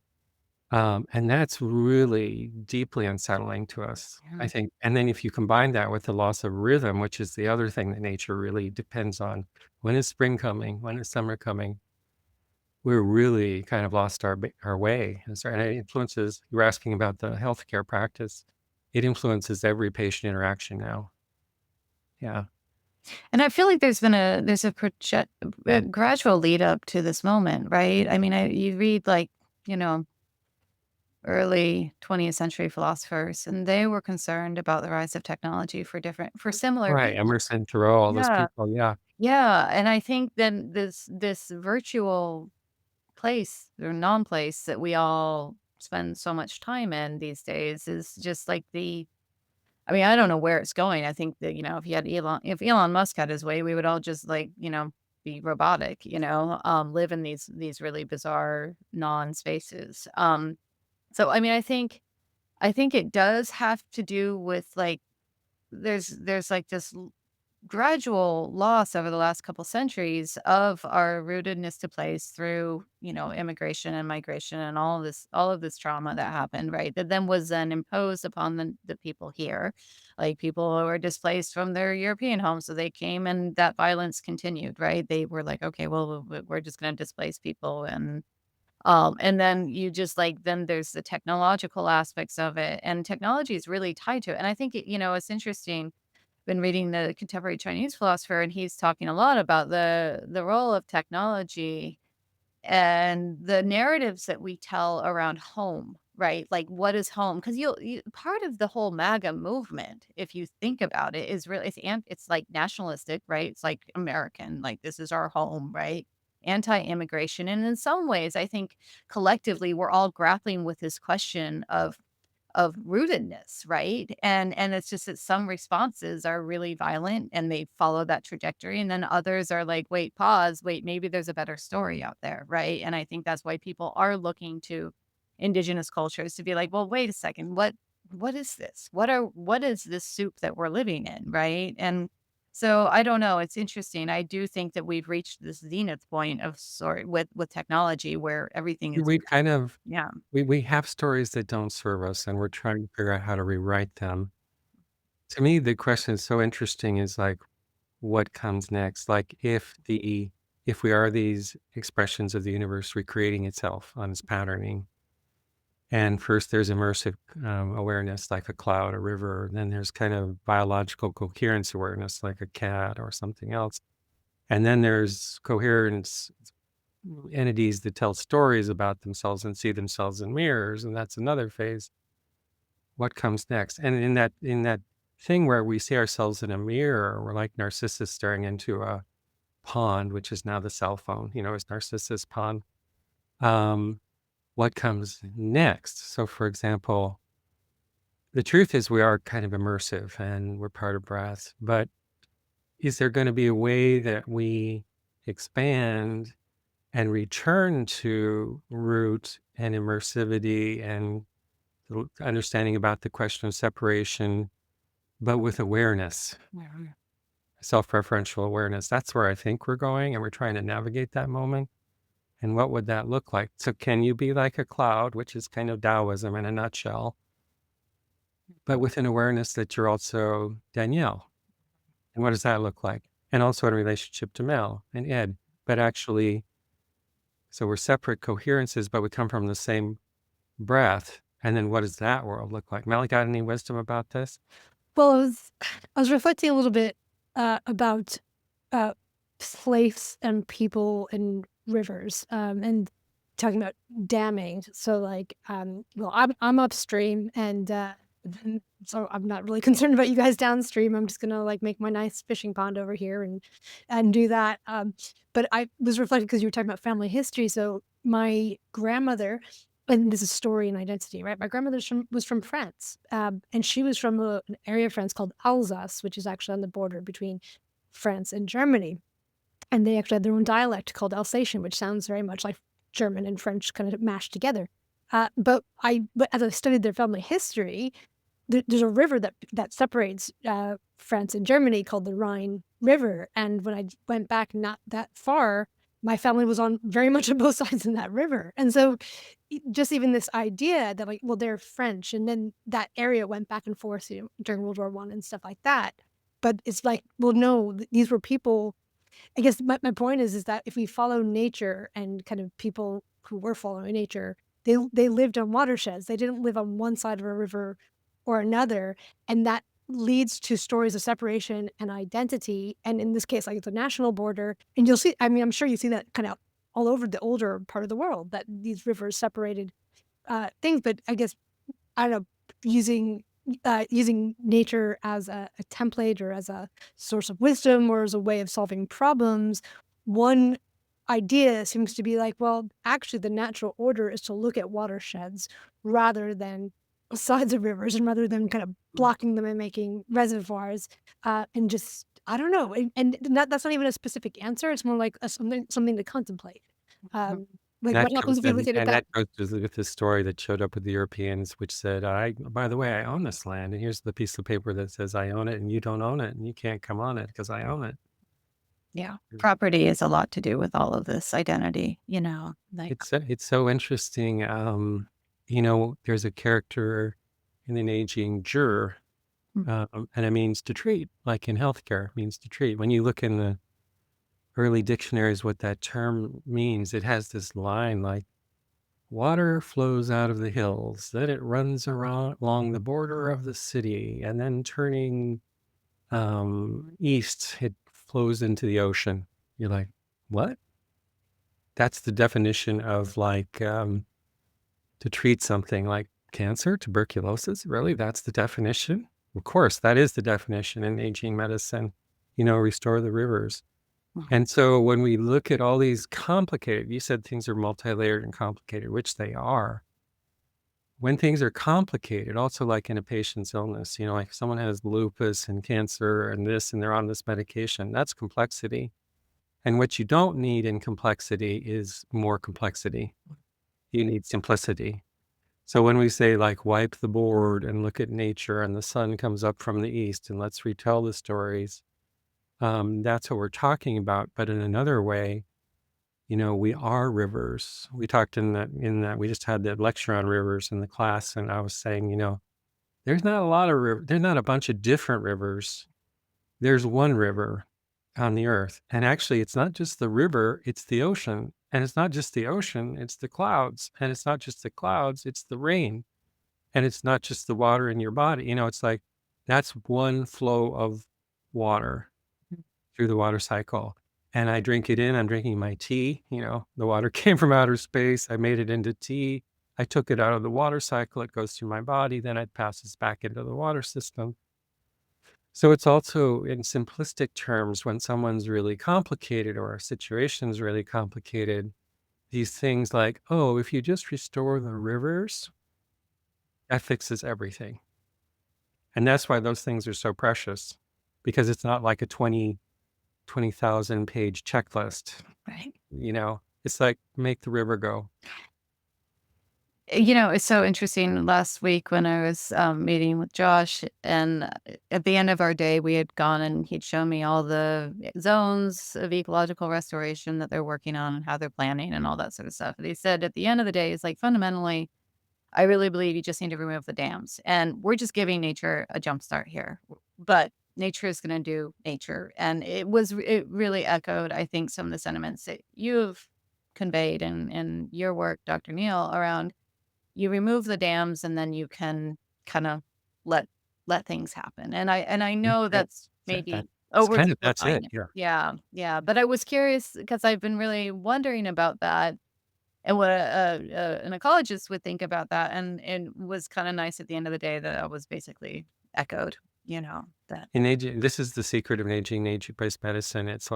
And that's really deeply unsettling to us, I Yeah. think. And then if you combine that with the loss of rhythm, which is the other thing that nature really depends on, when is spring coming? When is summer coming? We're really kind of lost our way. And it influences, you were asking about the healthcare practice. It influences every patient interaction now. Yeah. And I feel like there's a gradual lead up to this moment, right? I mean, you read like, you know, early 20th century philosophers, and they were concerned about the rise of technology for similar Right. reasons. Emerson, Thoreau, all those Yeah. people. Yeah. Yeah, and I think then this virtual place or non-place that we all spend so much time in these days is just like I mean, I don't know where it's going. I think that, if Elon Musk had his way, we would all just like, be robotic, live in these really bizarre non-spaces. So I mean, I think it does have to do with like there's like this gradual loss over the last couple centuries of our rootedness to place through, immigration and migration and all of this trauma that happened, right? That then was then imposed upon the people here. Like people who were displaced from their European homes. So they came and that violence continued, right? They were like, okay, well, we're just gonna displace people and then you just like then there's the technological aspects of it. And technology is really tied to it. And I think it's interesting been reading the contemporary Chinese philosopher, and he's talking a lot about the role of technology and the narratives that we tell around home, right? Like, what is home? Because part of the whole MAGA movement, if you think about it, is really it's like nationalistic, right? It's like American, like this is our home, right? Anti-immigration, and in some ways, I think collectively we're all grappling with this question of rootedness, right? And it's just that some responses are really violent and they follow that trajectory, and then others are like, "Wait, pause, wait, maybe there's a better story out there," right? And I think that's why people are looking to indigenous cultures to be like, "Well, wait a second, what is this? What is this soup that we're living in?" Right? And so I don't know, it's interesting. I do think that we've reached this zenith point of sort with technology where everything is We kind of, yeah. we have stories that don't serve us and we're trying to figure out how to rewrite them. To me, the question is so interesting is like, what comes next? Like if we are these expressions of the universe recreating itself on its patterning, and first there's immersive awareness like a cloud, a river, and then there's kind of biological coherence awareness like a cat or something else. And then there's coherence entities that tell stories about themselves and see themselves in mirrors, and that's another phase. What comes next? And in that thing where we see ourselves in a mirror, we're like Narcissus staring into a pond, which is now the cell phone, is Narcissus pond. Um, what comes next? So, for example, the truth is we are kind of immersive and we're part of breath, but is there going to be a way that we expand and return to root and immersivity and understanding about the question of separation, but with awareness, self-referential awareness? That's where I think we're going, and we're trying to navigate that moment. And what would that look like? So can you be like a cloud, which is kind of Taoism in a nutshell, but with an awareness that you're also Danielle? And what does that look like? And also in relationship to Mel and Ed, but actually, so we're separate coherences, but we come from the same breath. And then what does that world look like? Mel, got any wisdom about this? Well, I was reflecting a little bit about uh, place and people and rivers, and talking about damming. So, like, well, I'm upstream, and so I'm not really concerned about you guys downstream. I'm just gonna like make my nice fishing pond over here and do that. But I was reflecting because you were talking about family history. So my grandmother, and this is story and identity, right? My grandmother was from France, and she was from an area of France called Alsace, which is actually on the border between France and Germany. And they actually had their own dialect called Alsatian, which sounds very much like German and French kind of mashed together. But as I studied their family history, there's a river that separates France and Germany called the Rhine River. And when I went back not that far, my family was on very much on both sides in that river. And so just even this idea that like, well, they're French, and then that area went back and forth, during World War One and stuff like that. But it's like, well, no, these were people. I guess my point is that if we follow nature and kind of people who were following nature, they lived on watersheds. They didn't live on one side of a river or another, and that leads to stories of separation and identity. And in this case, like it's a national border, and you'll see. I mean, I'm sure you see that kind of all over the older part of the world that these rivers separated things. But I guess I don't know, using nature as a template or as a source of wisdom or as a way of solving problems, one idea seems to be like, well, actually, the natural order is to look at watersheds rather than sides of rivers and rather than kind of blocking them and making reservoirs. And just, I don't know. And that's not even a specific answer. It's more like something to contemplate. Um, like, what happens if we look at it And that. that goes with the story that showed up with the Europeans, which said, by the way, I own this land, and here's the piece of paper that says I own it, and you don't own it, and you can't come on it because I own it. Yeah. Property is a lot to do with all of this identity, like, It's so interesting. There's a character in an aging juror, mm, and it means to treat, like in healthcare, it means to treat. When you look in the early dictionaries, what that term means, it has this line like, water flows out of the hills, then it runs around along the border of the city, and then turning east, it flows into the ocean. You're like, what? That's the definition of like to treat something like cancer, tuberculosis. Really? That's the definition? Of course, that is the definition in aging medicine, restore the rivers. mm, And so when we look at all these complicated, you said things are multi-layered and complicated, which they are. When things are complicated, also like in a patient's illness, like if someone has lupus and cancer and this, and they're on this medication, that's complexity. And what you don't need in complexity is more complexity. You need simplicity. So when we say like wipe the board and look at nature and the sun comes up from the east and let's retell the stories, that's what we're talking about. But in another way, we are rivers. We talked in that we just had that lecture on rivers in the class, and I was saying, there's not a lot of there's not a bunch of different rivers. There's one river on the earth. And actually, it's not just the river, it's the ocean. And it's not just the ocean, it's the clouds. And it's not just the clouds, it's the rain. And it's not just the water in your body. It's like that's one flow of water through the water cycle. And I drink it in. I'm drinking my tea. The water came from outer space. I made it into tea. I took it out of the water cycle. It goes through my body. Then it passes back into the water system. So it's also in simplistic terms, when someone's really complicated or a situation's really complicated, these things like, oh, if you just restore the rivers, that fixes everything. And that's why those things are so precious, because it's not like a 20,000 page checklist. right. It's like, make the river go. It's so interesting. Last week when I was meeting with Josh, and at the end of our day, we had gone and he'd shown me all the zones of ecological restoration that they're working on and how they're planning and all that sort of stuff. And he said at the end of the day, it's like fundamentally, I really believe you just need to remove the dams. And we're just giving nature a jump start here. But nature is going to do nature. And it really echoed, I think, some of the sentiments that you've conveyed in your work, Dr. Neal, around you remove the dams and then you can kind of let things happen. And I know Right. that's That, maybe that's oversimplifying it. it. Yeah. Yeah, yeah. But I was curious because I've been really wondering about that and what an ecologist would think about that. And was kind of nice at the end of the day that I was basically echoed, that. In aging, this is the secret of aging nature-based medicine. It's,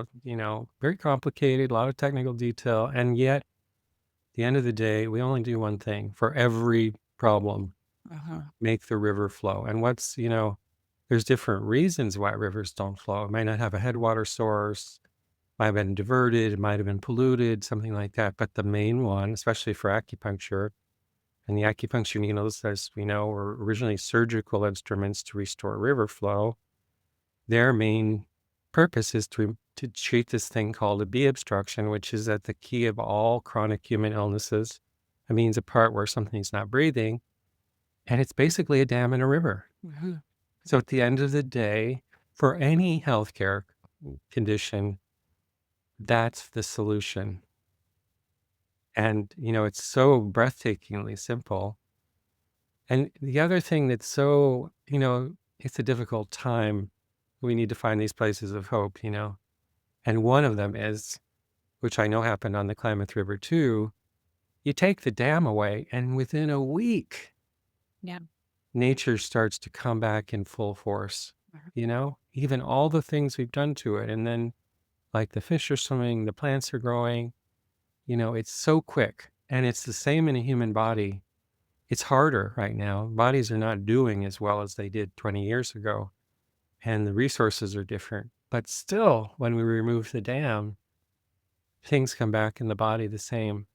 very complicated, a lot of technical detail. And yet, at the end of the day, we only do one thing for every problem: Uh-huh. make the river flow. And there's different reasons why rivers don't flow. It might not have a headwater source, might have been diverted, it might have been polluted, something like that. But the main one, especially for acupuncture, and the acupuncture needles, as we know, were originally surgical instruments to restore river flow. Their main purpose is to to treat this thing called a B obstruction, which is at the key of all chronic human illnesses. It means a part where something's not breathing, and it's basically a dam in a river. Mhm. So at the end of the day, for any healthcare condition, that's the solution. And, it's so breathtakingly simple. And the other thing that's so, it's a difficult time. We need to find these places of hope. And one of them is, which I know happened on the Klamath River too, you take the dam away, and within a week, Yeah. nature starts to come back in full force. Mhm. Even all the things we've done to it. And then, like, the fish are swimming, the plants are growing, it's so quick. And it's the same in a human body. It's harder right now. Bodies are not doing as well as they did 20 years ago, and the resources are different. But still, when we remove the dam, things come back in the body the same.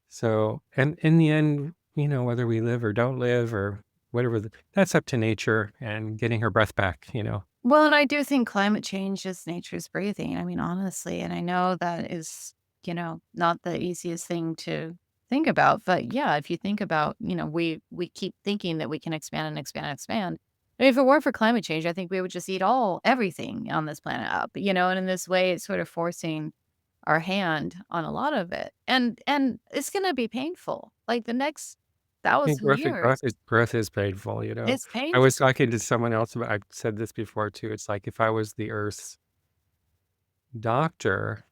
So, and in the end, whether we live or don't live or whatever, that's up to nature and getting her breath back. Well, and I do think climate change is nature's breathing. I mean, honestly, and I know that is, not the easiest thing to think about. But yeah, if you think about, we keep thinking that we can expand and expand and expand. I mean, if it weren't for climate change, I think we would just eat everything on this planet up, and in this way, it's sort of forcing our hand on a lot of it. And it's gonna be painful. Like the next I think 1,000 years, growth is painful. it's I was painful. talking to someone else about, I've said this before too. It's like if I was the Earth's doctor,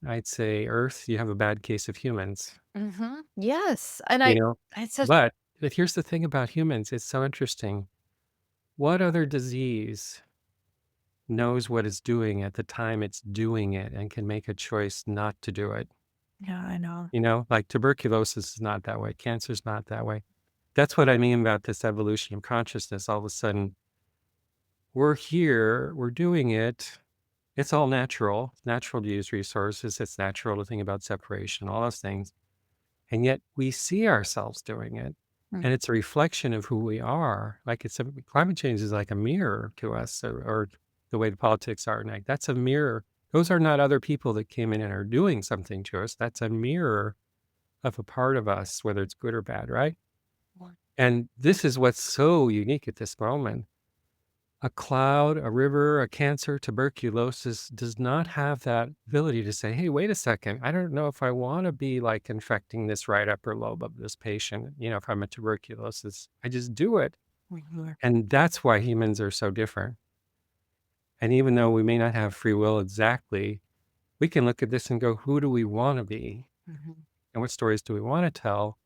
I'd say, Earth, you have a bad case of humans. Yes, and You know? it's such But here's the thing about humans, it's so interesting. What other disease knows what it's doing at the time it's doing it and can make a choice not to do it? Yeah, I know. Like tuberculosis is not that way, cancer's not that way. That's what I mean about this evolution of consciousness. All of a sudden, we're here, we're doing it. It's all natural. It's natural to use resources. It's natural to think about separation, all those things. And yet we see ourselves doing it. Mm. And it's a reflection of who we are. Like climate change is like a mirror to us, or the way the politics are. Like that's a mirror. Those are not other people that came in and are doing something to us. That's a mirror of a part of us, whether it's good or bad, right? And this is what's so unique at this moment. A cloud, a river, a cancer, tuberculosis does not have that ability to say, hey, wait a second. I don't know if I want to be like infecting this right upper lobe of this patient. If I'm a tuberculosis, I just do it. Mhm. And that's why humans are so different. And even though we may not have free will exactly, we can look at this and go, who do we want to be? Mhm. And what stories do we want to tell?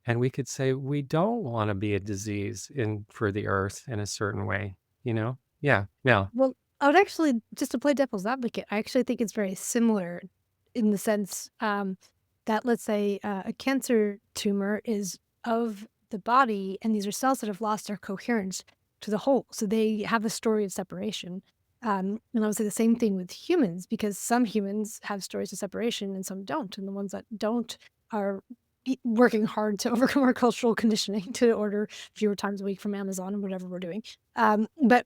And we could say, we don't want to be a disease for the earth in a certain way. Yeah. Yeah. Well, I would actually, just to play devil's advocate, I actually think it's very similar in the sense that, let's say, a cancer tumor is of the body, and these are cells that have lost their coherence to the whole. So they have a story of separation. And I would say the same thing with humans, because some humans have stories of separation and some don't. And the ones that don't are working hard to overcome our cultural conditioning to order fewer times a week from Amazon and whatever we're doing. But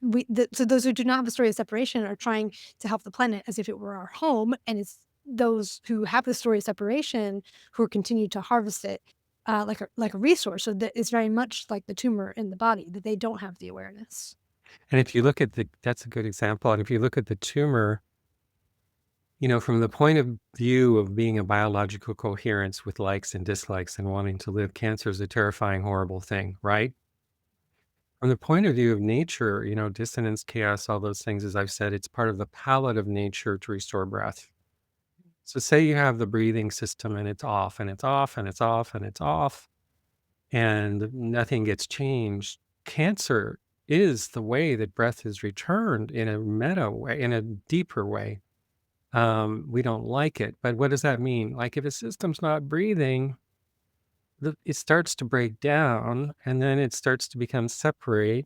so those who do not have a story of separation are trying to help the planet as if it were our home, and it's those who have the story of separation who are continue to harvest it like a resource. So that it's very much like the tumor in the body that they don't have the awareness. And if you look at that's a good example. And if you look at the tumor, from the point of view of being a biological coherence with likes and dislikes and wanting to live, cancer is a terrifying, horrible thing, right? From the point of view of nature, dissonance, chaos, all those things, as I've said, it's part of the palette of nature to restore breath. So say you have the breathing system and it's off and it's off and it's off and it's off and nothing gets changed. Cancer is the way that breath is returned in a meta way, in a deeper way. We don't like it, but what does that mean? Like if a system's not breathing, it starts to break down and then it starts to become separate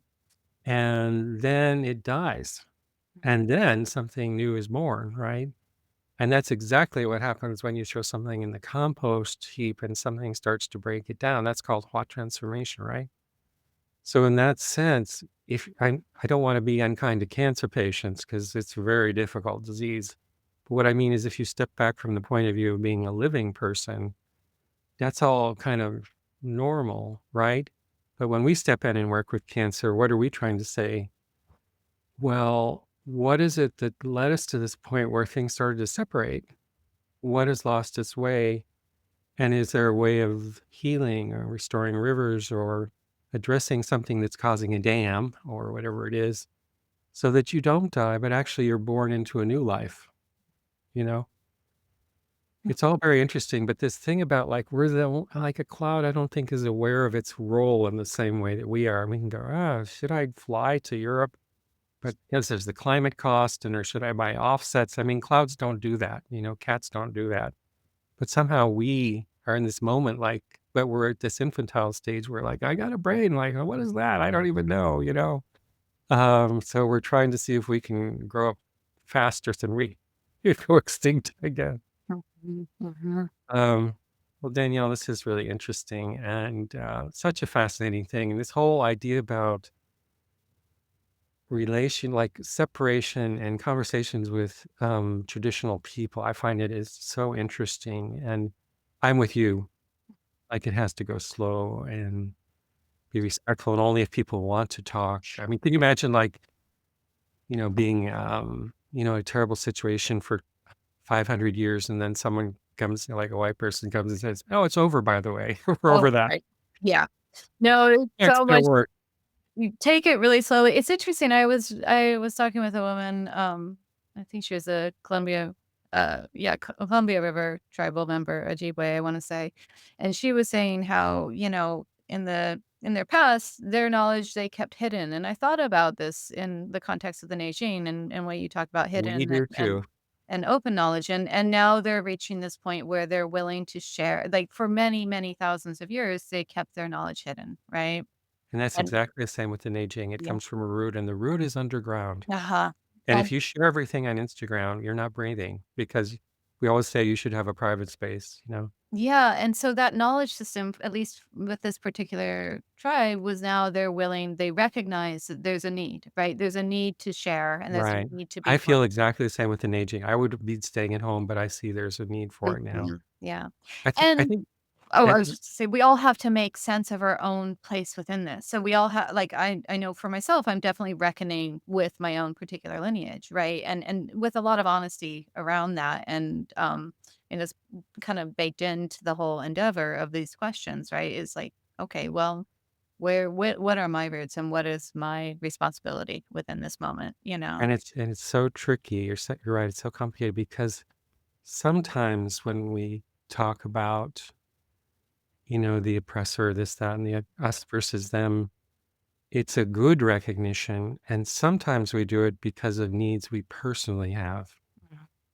and then it dies. And then something new is born, right? And that's exactly what happens when you throw something in the compost heap and something starts to break it down. That's called hot transformation, right? So in that sense, if I don't want to be unkind to cancer patients because it's a very difficult disease. But what I mean is if you step back from the point of view of being a living person, that's all kind of normal, right? But when we step in and work with cancer, what are we trying to say? Well, what is it that led us to this point where things started to separate? What has lost its way? And is there a way of healing or restoring rivers or addressing something that's causing a dam or whatever it is so that you don't die, but actually you're born into a new life? You know, it's all very interesting. But this thing about like like a cloud, I don't think is aware of its role in the same way that we are. We can go, oh, should I fly to Europe? But yes, there's the climate cost, and or should I buy offsets? I mean, clouds don't do that. Cats don't do that. But somehow we are in this moment, like, but we're at this infantile stage where, like, I got a brain. Like, what is that? I don't even know. So we're trying to see if we can grow up faster than we go extinct again. Mhm, mhm. Um, well, Danielle, this is really interesting and such a fascinating thing. And this whole idea about relation, like separation and conversations with traditional people, I find it is so interesting. And I'm with you. Like it has to go slow and be respectful, and only if people want to talk. I mean, can you imagine, like, being, a terrible situation for 500 years, and then someone comes, like a white person comes and says, "Oh, it's over, by the way. We're Oh, over that. right. Yeah. No, it's Yeah, it's so gonna much. work." You take it really slowly. It's interesting. I was talking with a woman, I think she was a Columbia River tribal member, Ojibwe, I want to say. And she was saying how, in their past, their knowledge they kept hidden. And I thought about this in the context of the Neijing and what you talked about We hidden do too, and open knowledge. And now they're reaching this point where they're willing to share. Like for many, many thousands of years, they kept their knowledge hidden, right? and that's And exactly the same with the Neijing. It yeah. comes from a root, and the root is underground. Uh-huh. And if And you share everything on Instagram, you're not breathing because we always say you should have a private space. yeah, and so that knowledge system, at least with this particular tribe, was now they recognize that there's a need, right? There's a need to share and there's a Right. need to be I part. feel exactly the same with the aging. I would be staying at home, but I see there's a need for it now. Mhm. Yeah. I And think oh, I it was just to say we all have to make sense of our own place within this. So we all have like I know for myself, I'm definitely reckoning with my own particular lineage, right? And with a lot of honesty around that and it's kind of baked into the whole endeavor of these questions, right? Is like, okay, well, what are my roots and what is my responsibility within this moment, you know? and it's so tricky. You're right. It's so complicated because sometimes when we talk about, the oppressor, this, that, and the us versus them, it's a good recognition. And sometimes we do it because of needs we personally have.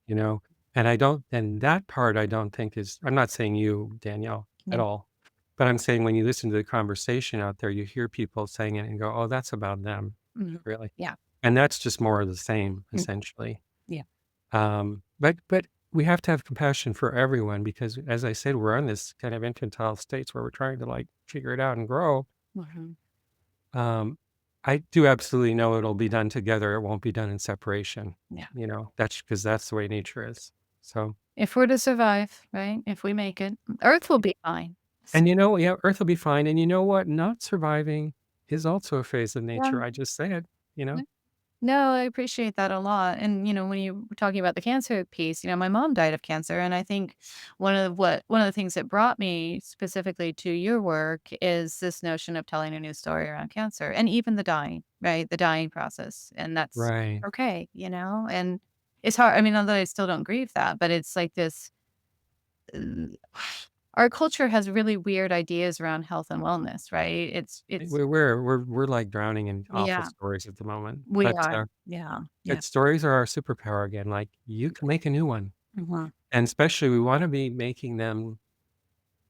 you know? And that part I don't think is, I'm not saying you, Danielle, at Yeah. all. But I'm saying when you listen to the conversation out there, you hear people saying it and go, oh, that's about them, Mhm. really. Yeah. And that's just more of the same, Mm. essentially. Yeah. But we have to have compassion for everyone because, as I said, we're in this kind of infantile states where we're trying to like figure it out and grow. Mhm. Um, I do absolutely know it'll be done together. It won't be done in separation. Yeah. That's because that's the way nature is. So. If we're to survive, right? If we make it, Earth will be fine. S And yeah, Earth will be fine. And you know what? Not surviving is also a phase of Yeah. nature. I just said, you know? Yeah. No, I appreciate that a lot. And, when you were talking about the cancer piece, my mom died of cancer. And I think one of the things that brought me specifically to your work is this notion of telling a new story around cancer and even the dying, right? The dying process. And that's Right. okay, and it's hard. I mean, although I still don't grieve that, but it's like this uh, our culture has really weird ideas around health and wellness, right? It's We're like drowning in awful yeah, stories at the moment. we But are. Yeah. Yeah. stories are our superpower again. Like you can make a new one. Mhm. And especially we want to be making them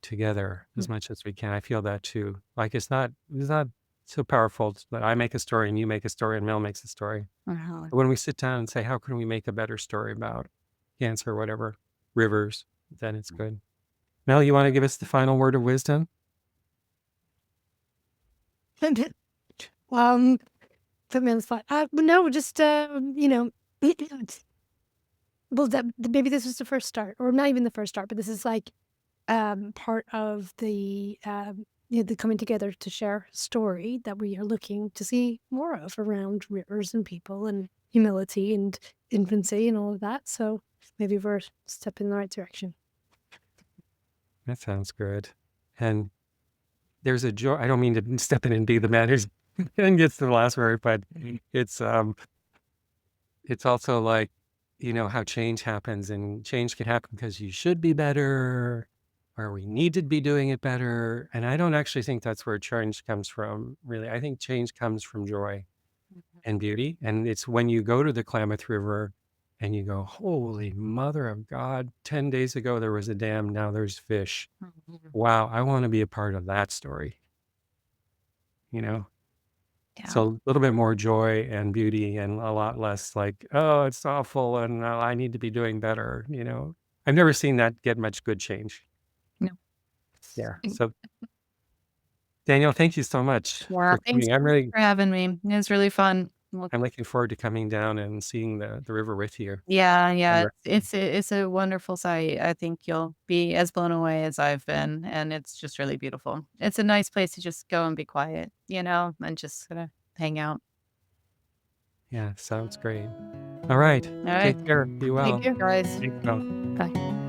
together Mm, as much as we can. I feel that too. Like it's not so powerful that I make a story and you make a story and Mel makes a story. uh-huh. But when we sit down and say, how can we make a better story about cancer or whatever, rivers, then it's good. Mel, you want to give us the final word of wisdom? Put me on the spot. But no, just well, maybe this was the first start, or not even the first start, but this is like part of the the coming together to share story that we are looking to see more of around rivers and people and humility and infancy and all of that. So maybe we're a step in the right direction. That sounds good. And there's a joy. I don't mean to step in and be the man who's and gets the last word, but it's it's also like, how change happens, and change can happen because you should be better or we need to be doing it better. And I don't actually think that's where change comes from, really. I think change comes from joy and beauty. And it's when you go to the Klamath River and you go, holy mother of God, 10 days ago there was a dam, now there's fish. Wow, I want to be a part of that story, you know? Yeah. So a little bit more joy and beauty and a lot less like, oh, it's awful and I need to be doing better, I've never seen that get much good change. No. Yeah. So Danielle, thank you so much Yeah. for Thanks coming. for having me. It was really fun. Well, I'm looking forward to coming down and seeing the river with you. yeah, yeah. And It's a wonderful sight. I think you'll be as blown away as I've been, and it's just really beautiful. It's a nice place to just go and be quiet, and just gonna hang out. yeah, sounds great. All right. All right. Take care. Be Take well. care, guys. Thanks, Mel. Bye.